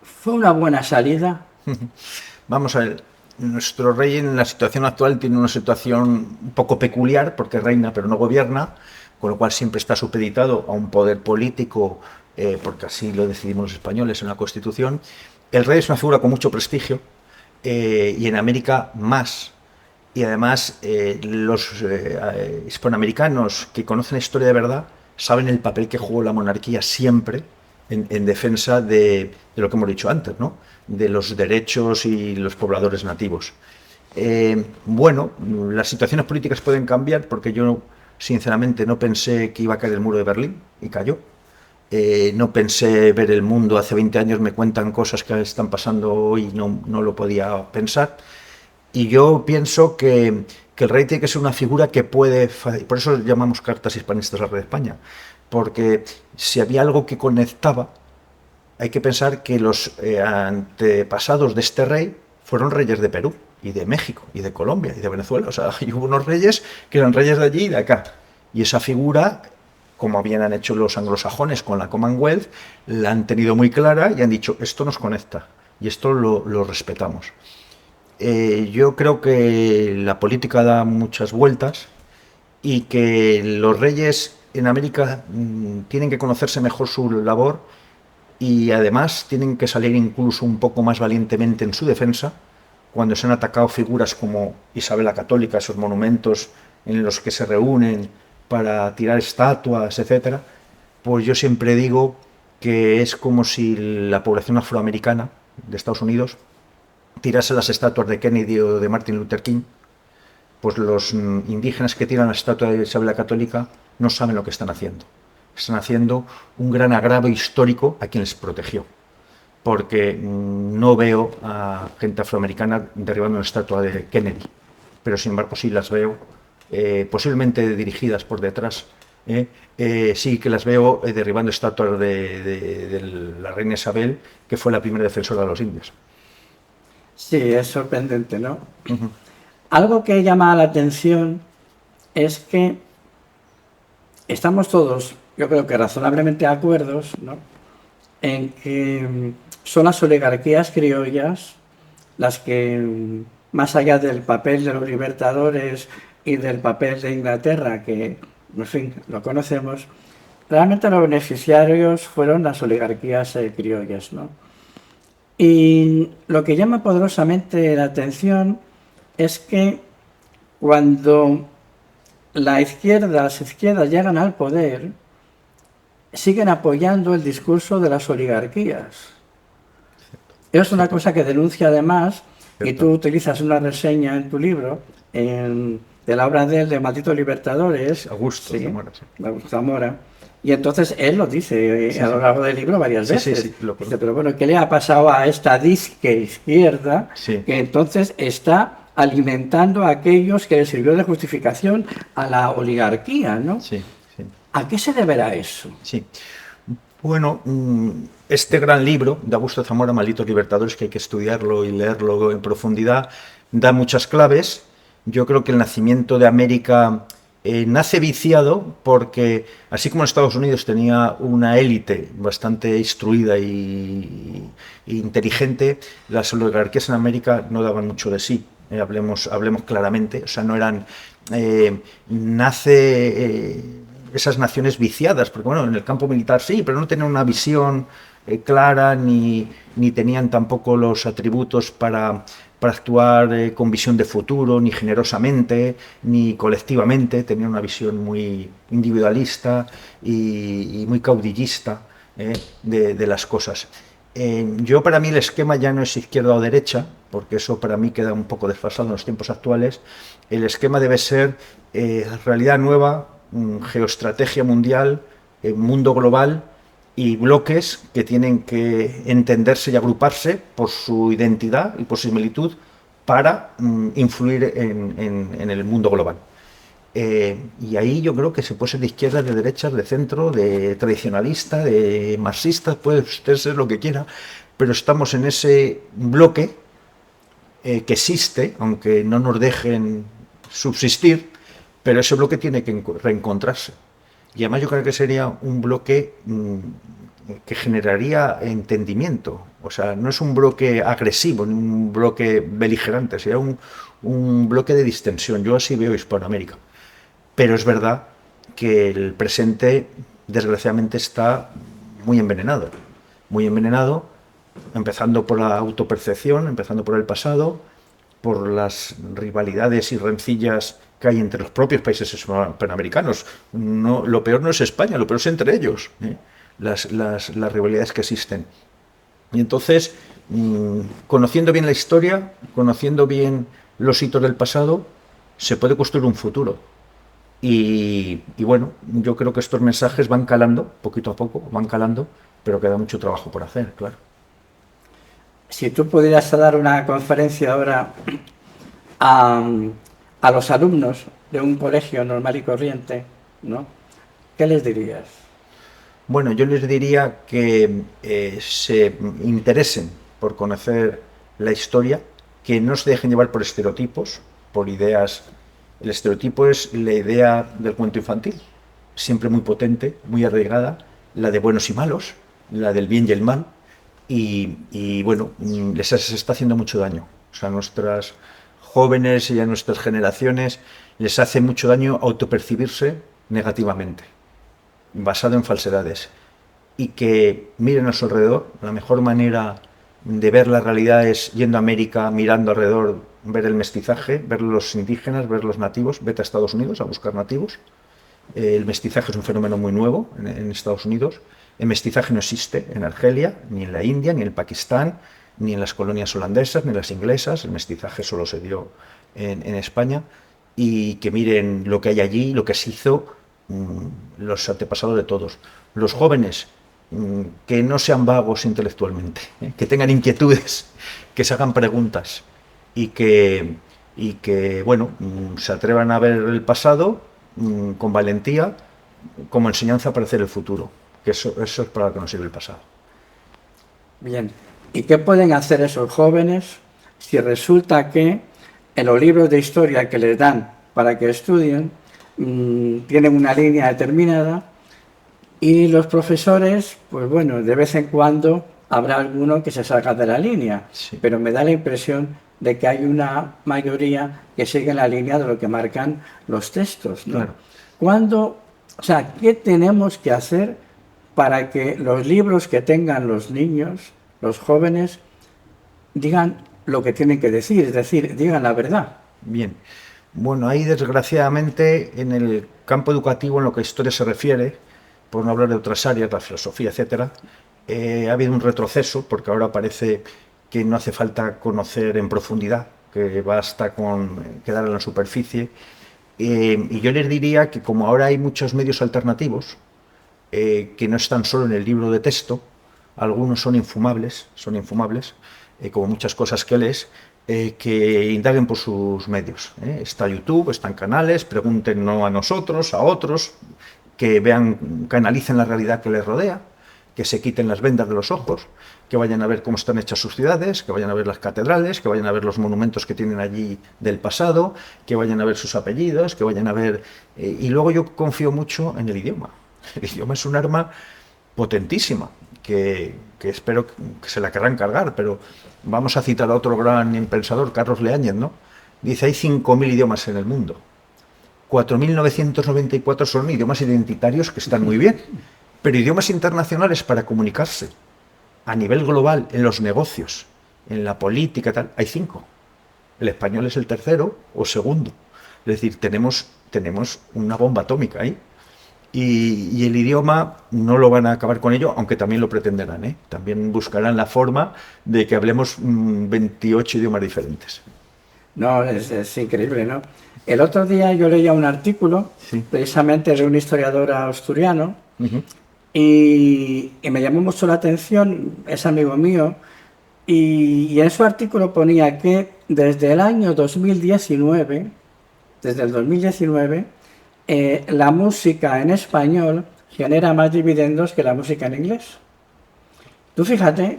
¿Fue una buena salida? Vamos a ver, nuestro rey en la situación actual tiene una situación un poco peculiar, porque reina pero no gobierna, con lo cual siempre está supeditado a un poder político, porque así lo decidimos los españoles en la Constitución. El rey es una figura con mucho prestigio, y en América más. Y además los hispanoamericanos que conocen la historia de verdad saben el papel que jugó la monarquía siempre en defensa de lo que hemos dicho antes, ¿no? De los derechos y los pobladores nativos. Bueno, las situaciones políticas pueden cambiar porque yo, sinceramente, no pensé que iba a caer el muro de Berlín y cayó. No pensé ver el mundo hace 20 años, me cuentan cosas que están pasando hoy, no lo podía pensar. Y yo pienso que el rey tiene que ser una figura que puede... Por eso llamamos cartas hispanistas al rey de España, porque si había algo que conectaba, hay que pensar que los antepasados de este rey fueron reyes de Perú y de México y de Colombia y de Venezuela. O sea, hubo unos reyes que eran reyes de allí y de acá. Y esa figura, como habían hecho los anglosajones con la Commonwealth, la han tenido muy clara y han dicho, esto nos conecta y esto lo respetamos. Yo creo que la política da muchas vueltas y que los reyes en América tienen que conocerse mejor su labor y además tienen que salir incluso un poco más valientemente en su defensa cuando se han atacado figuras como Isabel la Católica, esos monumentos en los que se reúnen para tirar estatuas, etcétera. Pues yo siempre digo que es como si la población afroamericana de Estados Unidos tirase las estatuas de Kennedy o de Martin Luther King. Pues los indígenas que tiran la estatua de Isabel la Católica no saben lo que están haciendo. Están haciendo un gran agravio histórico a quien les protegió, porque no veo a gente afroamericana derribando una estatua de Kennedy, pero sin embargo sí las veo, posiblemente dirigidas por detrás, sí que las veo derribando estatuas de la reina Isabel, que fue la primera defensora de los indios. Sí, es sorprendente, ¿no? Algo que llama la atención es que estamos todos, yo creo que razonablemente de acuerdo, ¿no?, en que son las oligarquías criollas las que, más allá del papel de los libertadores y del papel de Inglaterra, que, en fin, lo conocemos, realmente los beneficiarios fueron las oligarquías criollas, ¿no? Y lo que llama poderosamente la atención es que cuando las izquierdas llegan al poder, siguen apoyando el discurso de las oligarquías. Es una cosa que denuncia además, y tú utilizas una reseña en tu libro, de la obra de Malditos Libertadores, Augusto Zamora, sí. Augusto Zamora, y entonces él lo dice a lo largo del libro varias veces. Dice, pero bueno, ¿qué le ha pasado a esta disque izquierda que entonces está alimentando a aquellos que les sirvió de justificación a la oligarquía, ¿no? Sí. ¿A qué se deberá eso? Sí. Bueno, este gran libro de Augusto Zamora, Malditos Libertadores, que hay que estudiarlo y leerlo en profundidad, da muchas claves. Yo creo que el nacimiento de América nace viciado porque, así como en Estados Unidos tenía una élite bastante instruida y inteligente, las oligarquías en América no daban mucho de sí. Hablemos claramente, o sea, no eran... esas naciones viciadas, porque bueno, en el campo militar sí, pero no tenían una visión clara, ni tenían tampoco los atributos para actuar con visión de futuro, ni generosamente, ni colectivamente. Tenían una visión muy individualista y muy caudillista de las cosas. Para mí el esquema ya no es izquierda o derecha, porque eso para mí queda un poco desfasado en los tiempos actuales. El esquema debe ser realidad nueva, geoestrategia mundial, mundo global y bloques que tienen que entenderse y agruparse por su identidad y por su similitud para influir en el mundo global. Y ahí yo creo que se puede ser de izquierdas, de derechas, de centro, de tradicionalista, de marxista, puede usted ser lo que quiera, pero estamos en ese bloque que existe, aunque no nos dejen subsistir, pero ese bloque tiene que reencontrarse. Y además yo creo que sería un bloque que generaría entendimiento. O sea, no es un bloque agresivo, ni un bloque beligerante, sería un bloque de distensión. Yo así veo Hispanoamérica. Pero es verdad que el presente, desgraciadamente, está muy envenenado. Muy envenenado, empezando por la autopercepción, empezando por el pasado, por las rivalidades y rencillas que hay entre los propios países hispanoamericanos. No, lo peor no es España, lo peor es entre ellos. las rivalidades que existen. Y entonces, conociendo bien la historia, conociendo bien los hitos del pasado, se puede construir un futuro. Y bueno, yo creo que estos mensajes van calando, poquito a poco, van calando, pero queda mucho trabajo por hacer, claro. Si tú pudieras dar una conferencia ahora a los alumnos de un colegio normal y corriente, ¿no? ¿Qué les dirías? Bueno, yo les diría que se interesen por conocer la historia, que no se dejen llevar por estereotipos, por ideas. El estereotipo es la idea del cuento infantil, siempre muy potente, muy arraigada, la de buenos y malos, la del bien y el mal, y bueno, les está haciendo mucho daño. O sea, a nuestras jóvenes y a nuestras generaciones les hace mucho daño autopercibirse negativamente, basado en falsedades, y que miren a su alrededor. La mejor manera de ver la realidad es yendo a América, mirando alrededor, ver el mestizaje, ver los indígenas, ver los nativos. Vete a Estados Unidos a buscar nativos. El mestizaje es un fenómeno muy nuevo en Estados Unidos. El mestizaje no existe en Argelia, ni en la India, ni en el Pakistán, ni en las colonias holandesas, ni en las inglesas. El mestizaje solo se dio en España. Y que miren lo que hay allí, lo que se hizo, los antepasados de todos. Los jóvenes, que no sean vagos intelectualmente, que tengan inquietudes, que se hagan preguntas y que bueno, se atrevan a ver el pasado con valentía como enseñanza para hacer el futuro, que eso es para lo que nos sirve el pasado. Bien, ¿y qué pueden hacer esos jóvenes si resulta que en los libros de historia que les dan para que estudien tienen una línea determinada y los profesores, pues bueno, de vez en cuando habrá alguno que se salga de la línea, Sí. pero me da la impresión de que hay una mayoría que sigue la línea de lo que marcan los textos, ¿no? Claro. ¿Qué tenemos que hacer para que los libros que tengan los niños, los jóvenes, digan lo que tienen que decir, es decir, digan la verdad? Bien. Bueno, ahí desgraciadamente en el campo educativo, en lo que a historia se refiere, por no hablar de otras áreas, la filosofía, etcétera, ha habido un retroceso, porque ahora parece que no hace falta conocer en profundidad, que basta con quedar en la superficie. Y yo les diría que como ahora hay muchos medios alternativos, que no están solo en el libro de texto, algunos son infumables, como muchas cosas que lees, que indaguen por sus medios. Está YouTube, están canales, pregunten no a nosotros, a otros, que vean, que analicen la realidad que les rodea, que se quiten las vendas de los ojos, que vayan a ver cómo están hechas sus ciudades, que vayan a ver las catedrales, que vayan a ver los monumentos que tienen allí del pasado, que vayan a ver sus apellidos, que vayan a ver... y luego yo confío mucho en el idioma. El idioma es un arma potentísima, que espero que se la querrán cargar, pero vamos a citar a otro gran pensador, Carlos Leáñez, ¿no? Dice, hay 5.000 idiomas en el mundo. 4.994 son idiomas identitarios que están muy bien, pero idiomas internacionales para comunicarse a nivel global, en los negocios, en la política, tal, hay 5. El español es el tercero o segundo. Es decir, tenemos una bomba atómica ahí. Y el idioma no lo van a acabar con ello, aunque también lo pretenderán, ¿eh? También buscarán la forma de que hablemos 28 idiomas diferentes. No, es increíble, ¿no? El otro día yo leía un artículo, Sí. precisamente de un historiador asturiano, Uh-huh. y me llamó mucho la atención, es amigo mío, y en su artículo ponía que desde el año 2019, la música en español genera más dividendos que la música en inglés. Tú fíjate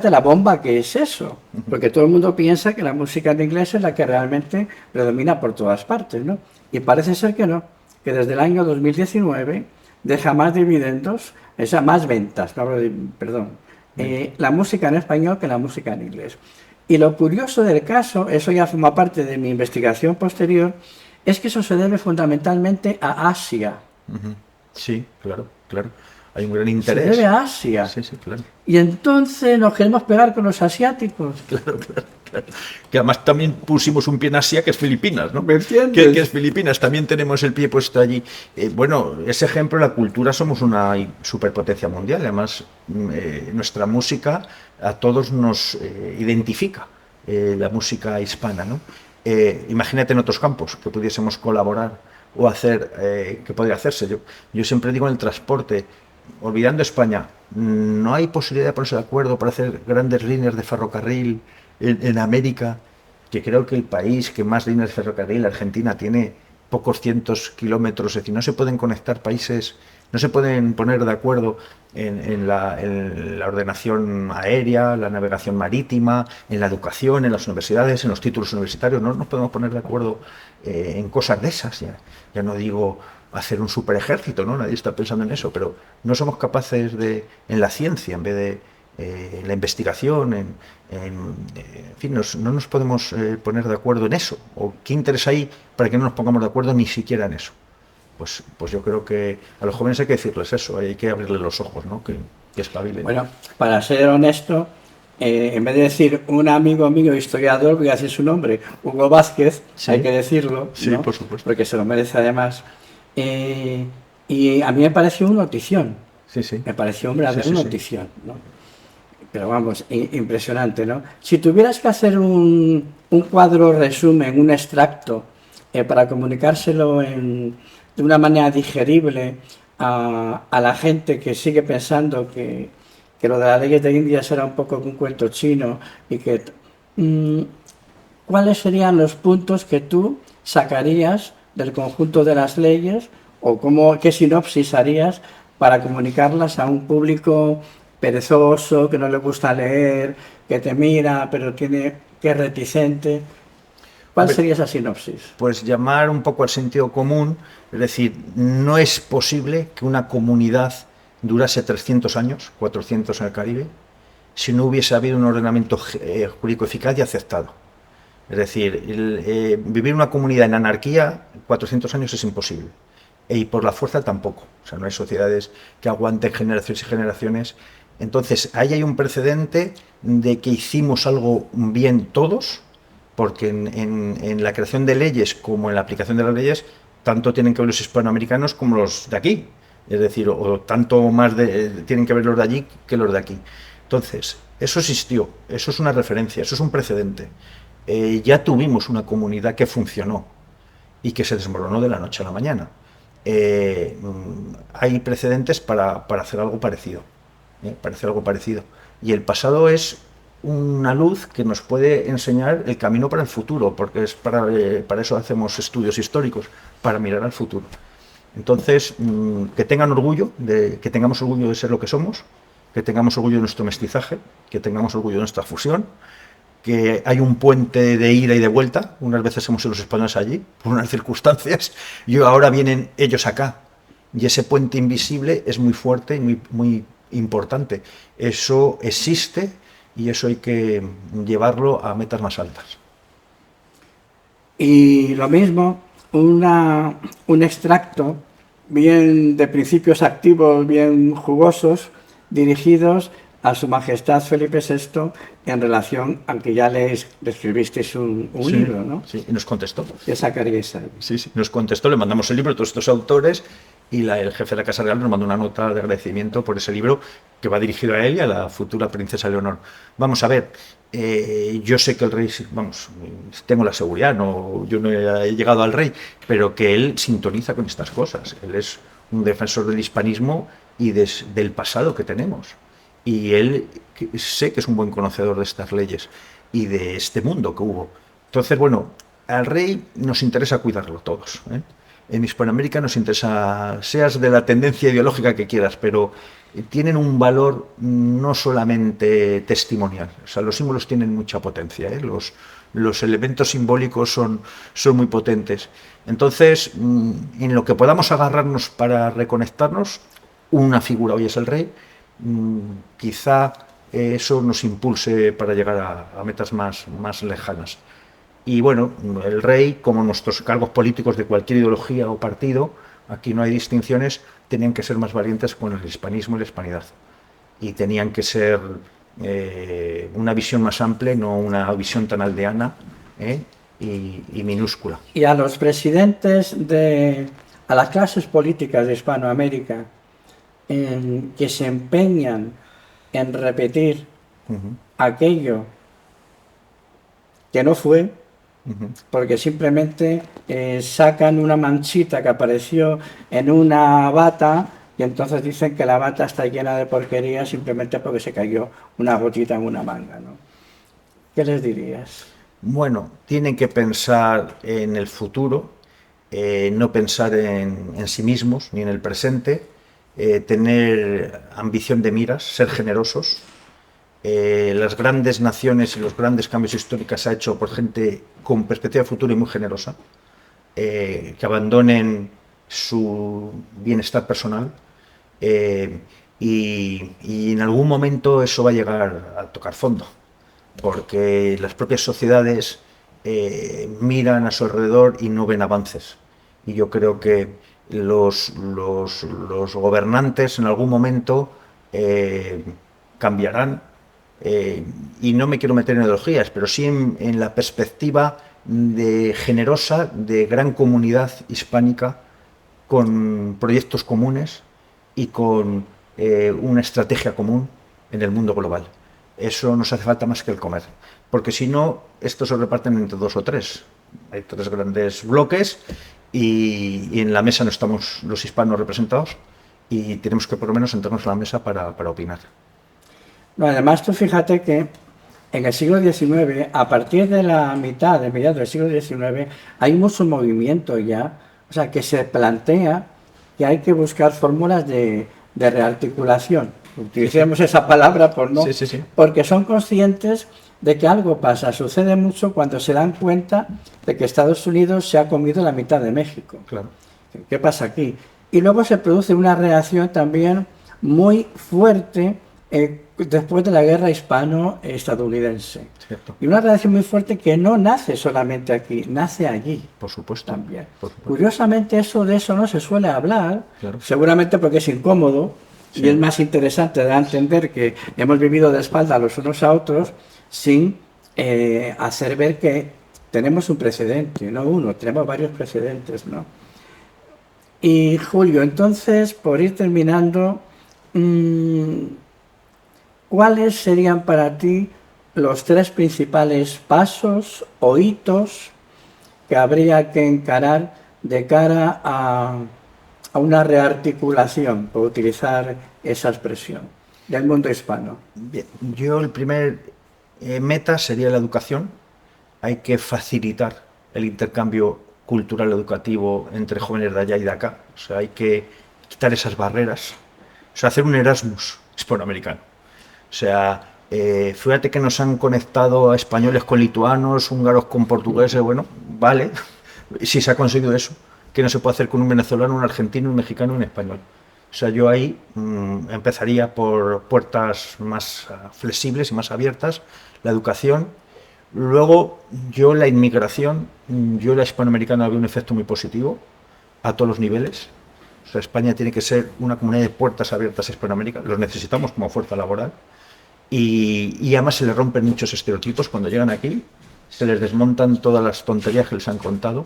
la bomba que es eso, porque todo el mundo piensa que la música en inglés es la que realmente predomina por todas partes, ¿no? Y parece ser que no, que desde el año 2019 deja más dividendos, más ventas, no hablo de, perdón, la música en español que la música en inglés. Y lo curioso del caso, eso ya forma parte de mi investigación posterior, es que eso se debe fundamentalmente a Asia. Uh-huh. Sí, claro. Hay un gran interés. Se debe a Asia. Sí, claro. Y entonces nos queremos pegar con los asiáticos. Claro. Que además también pusimos un pie en Asia, que es Filipinas, ¿no? ¿Me entiendes? Que es Filipinas, también tenemos el pie puesto allí. Bueno, ese ejemplo, la cultura, somos una superpotencia mundial. Además, nuestra música a todos nos identifica, la música hispana, ¿no? Imagínate en otros campos que pudiésemos colaborar o hacer, que podría hacerse. Yo siempre digo en el transporte, olvidando España, no hay posibilidad de ponerse de acuerdo para hacer grandes líneas de ferrocarril en América, que creo que el país que más líneas de ferrocarril, Argentina, tiene pocos cientos kilómetros, es decir, no se pueden conectar países, no se pueden poner de acuerdo en la ordenación aérea, la navegación marítima, en la educación, en las universidades, en los títulos universitarios, no nos podemos poner de acuerdo en cosas de esas, ya no digo hacer un super ejército, ¿no? Nadie está pensando en eso, pero no somos capaces de, en la ciencia, en vez de en la investigación, en fin, no nos podemos poner de acuerdo en eso. ¿O qué interés hay para que no nos pongamos de acuerdo ni siquiera en eso? Pues yo creo que a los jóvenes hay que decirles eso, hay que abrirles los ojos, ¿no? Que espabilen. Bueno, para ser honesto, en vez de decir un amigo mío historiador, voy a decir su nombre, Hugo Vázquez, sí, hay que decirlo, sí, ¿no? Por supuesto. Porque se lo merece además. Y a mí me pareció una notición. Sí, sí. Me pareció un verdadero notición, ¿no? Pero vamos, impresionante, ¿no? Si tuvieras que hacer un cuadro resumen, un extracto, para comunicárselo de una manera digerible a la gente que sigue pensando que lo de las leyes de India será un poco un cuento chino y que... ¿cuáles serían los puntos que tú sacarías del conjunto de las leyes o qué sinopsis harías para comunicarlas a un público perezoso, que no le gusta leer, que te mira, pero que es reticente? ¿Cuál sería esa sinopsis? Pues llamar un poco al sentido común, es decir, no es posible que una comunidad durase 300 años, 400 en el Caribe, si no hubiese habido un ordenamiento jurídico eficaz y aceptado. Es decir, vivir una comunidad en anarquía 400 años es imposible. Y por la fuerza tampoco. O sea, no hay sociedades que aguanten generaciones y generaciones. Entonces, ahí hay un precedente de que hicimos algo bien todos, porque en la creación de leyes como en la aplicación de las leyes, tanto tienen que ver los hispanoamericanos como los de aquí. Es decir, o tanto más tienen que ver los de allí que los de aquí. Entonces, eso existió, eso es una referencia, eso es un precedente. Ya tuvimos una comunidad que funcionó y que se desmoronó de la noche a la mañana. Hay precedentes para hacer algo parecido, y el pasado es una luz que nos puede enseñar el camino para el futuro, porque es para eso hacemos estudios históricos, para mirar al futuro. Entonces, que tengan orgullo, que tengamos orgullo de ser lo que somos, que tengamos orgullo de nuestro mestizaje, que tengamos orgullo de nuestra fusión, que hay un puente de ida y de vuelta. Unas veces hemos ido los españoles allí, por unas circunstancias, y ahora vienen ellos acá. Y ese puente invisible es muy fuerte y muy importante. Eso existe y eso hay que llevarlo a metas más altas. Y lo mismo, un extracto bien de principios activos, bien jugosos, dirigidos a Su Majestad Felipe VI en relación a que ya le escribisteis un libro, ¿no? Sí, y nos contestó. ¿Qué sacaríais ahí? Sí, nos contestó, le mandamos el libro a todos estos autores y el jefe de la Casa Real nos mandó una nota de agradecimiento por ese libro que va dirigido a él y a la futura princesa Leonor. Vamos a ver, yo sé que el rey, tengo la seguridad, yo no he llegado al rey, pero que él sintoniza con estas cosas. Él es un defensor del hispanismo y del pasado que tenemos. Y él sé que es un buen conocedor de estas leyes y de este mundo que hubo. Entonces, bueno, al rey nos interesa cuidarlo todos, ¿eh? En Hispanoamérica nos interesa, seas de la tendencia ideológica que quieras, pero tienen un valor no solamente testimonial. O sea, los símbolos tienen mucha potencia, ¿eh? Los elementos simbólicos son muy potentes. Entonces, en lo que podamos agarrarnos para reconectarnos, una figura hoy es el rey. Quizá eso nos impulse para llegar a metas más lejanas. Y bueno, el rey, como nuestros cargos políticos de cualquier ideología o partido, aquí no hay distinciones, tenían que ser más valientes con el hispanismo y la hispanidad. Y tenían que ser una visión más amplia, no una visión tan aldeana y minúscula. Y a los presidentes a las clases políticas de Hispanoamérica que se empeñan en repetir aquello que no fue, porque simplemente sacan una manchita que apareció en una bata y entonces dicen que la bata está llena de porquería simplemente porque se cayó una gotita en una manga, ¿no? ¿Qué les dirías? Bueno, tienen que pensar en el futuro, no pensar en sí mismos ni en el presente, tener ambición de miras, ser generosos. Las grandes naciones y los grandes cambios históricos se ha hecho por gente con perspectiva de futuro y muy generosa, que abandonen su bienestar personal y en algún momento eso va a llegar a tocar fondo, porque las propias sociedades miran a su alrededor y no ven avances. Y yo creo que los gobernantes en algún momento cambiarán. Y no me quiero meter en ideologías, pero sí en la perspectiva generosa de gran comunidad hispánica con proyectos comunes y con una estrategia común en el mundo global. Eso nos hace falta más que el comer, porque si no, estos se reparten entre 2 o 3. Hay 3 grandes bloques y en la mesa no estamos los hispanos representados y tenemos que por lo menos sentarnos a la mesa para opinar. No, además, tú fíjate que en el siglo XIX, a partir de mediados del siglo XIX, hay mucho movimiento ya, o sea, que se plantea que hay que buscar fórmulas de rearticulación. Utilicemos esa palabra por no, porque son conscientes de que algo pasa. Sucede mucho cuando se dan cuenta de que Estados Unidos se ha comido la mitad de México. Claro. ¿Qué pasa aquí? Y luego se produce una reacción también muy fuerte después de la guerra hispano-estadounidense. Cierto. Y una reacción muy fuerte que no nace solamente aquí, nace allí. Por supuesto. También. Por supuesto. Curiosamente de eso no se suele hablar, claro. Seguramente porque es incómodo y es más interesante dar a entender que hemos vivido de espalda los unos a otros sin hacer ver que tenemos un precedente, no uno, tenemos varios precedentes, ¿no? Y Julio, entonces, por ir terminando, ¿cuáles serían para ti los 3 principales pasos o hitos que habría que encarar de cara a una rearticulación, por utilizar esa expresión, del mundo hispano? Bien, yo el primer meta sería la educación. Hay que facilitar el intercambio cultural educativo entre jóvenes de allá y de acá. O sea, hay que quitar esas barreras. O sea, hacer un Erasmus hispanoamericano. O sea, fíjate que nos han conectado a españoles con lituanos, húngaros con portugueses, bueno, vale, si se ha conseguido eso, que no se puede hacer con un venezolano, un argentino, un mexicano, un español. O sea, yo ahí empezaría por puertas más flexibles y más abiertas, la educación. Luego, yo la inmigración, yo la hispanoamericana veo un efecto muy positivo a todos los niveles. O sea, España tiene que ser una comunidad de puertas abiertas a Hispanoamérica, los necesitamos como fuerza laboral. Y además se les rompen muchos estereotipos cuando llegan aquí, se les desmontan todas las tonterías que les han contado.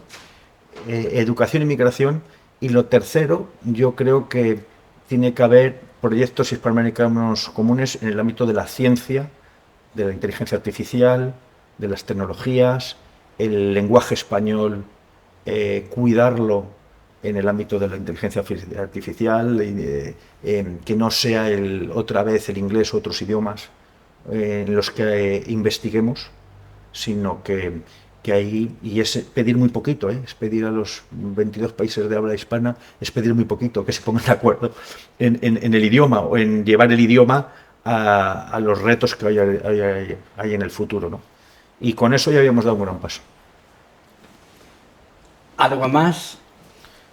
Educación y migración. Y lo tercero, yo creo que tiene que haber proyectos hispanoamericanos comunes en el ámbito de la ciencia, de la inteligencia artificial, de las tecnologías, el lenguaje español, cuidarlo en el ámbito de la inteligencia artificial, que no sea otra vez el inglés o otros idiomas en los que investiguemos, sino que ahí, y es pedir muy poquito, es pedir a los 22 países de habla hispana, es pedir muy poquito, que se pongan de acuerdo en el idioma o en llevar el idioma a los retos que hay en el futuro, ¿no? Y con eso ya habíamos dado un gran paso. ¿Algo más?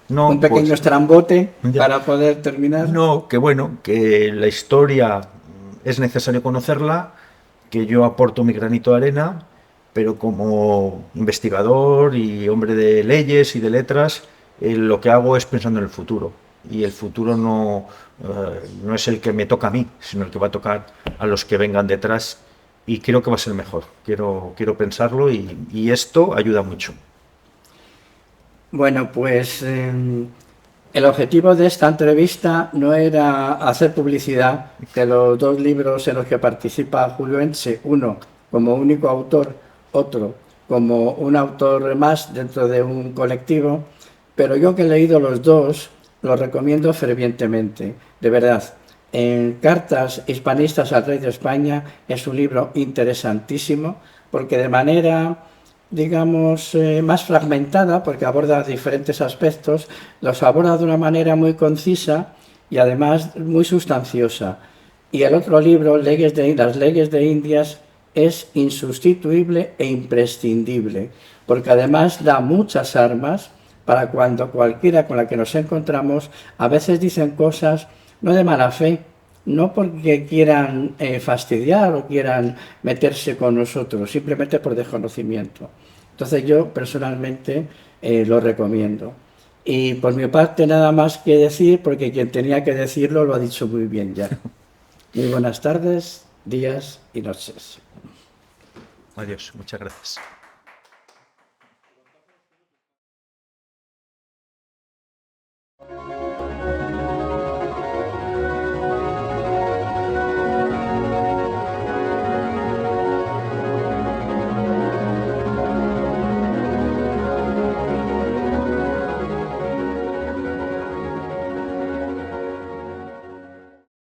No, un pequeño estrambote para poder terminar. No, que bueno, que la historia es necesario conocerla, que yo aporto mi granito de arena, pero como investigador y hombre de leyes y de letras, lo que hago es pensando en el futuro. y el futuro no es el que me toca a mí, sino el que va a tocar a los que vengan detrás, y creo que va a ser mejor. Quiero pensarlo, y esto ayuda mucho. Bueno, pues el objetivo de esta entrevista no era hacer publicidad de los dos libros en los que participa Julio Enche, uno como único autor, otro como un autor más dentro de un colectivo, pero yo que he leído los dos, los recomiendo fervientemente, de verdad. En Cartas hispanistas al Rey de España es un libro interesantísimo, porque de manera, digamos, más fragmentada, porque aborda diferentes aspectos, los aborda de una manera muy concisa y además muy sustanciosa. Y el otro libro, Las leyes de Indias, es insustituible e imprescindible, porque además da muchas armas para cuando cualquiera con la que nos encontramos a veces dicen cosas no de mala fe, no porque quieran fastidiar o quieran meterse con nosotros, simplemente por desconocimiento. Entonces yo personalmente lo recomiendo. Y por mi parte nada más que decir, porque quien tenía que decirlo lo ha dicho muy bien ya. Muy buenas tardes, días y noches. Adiós, muchas gracias.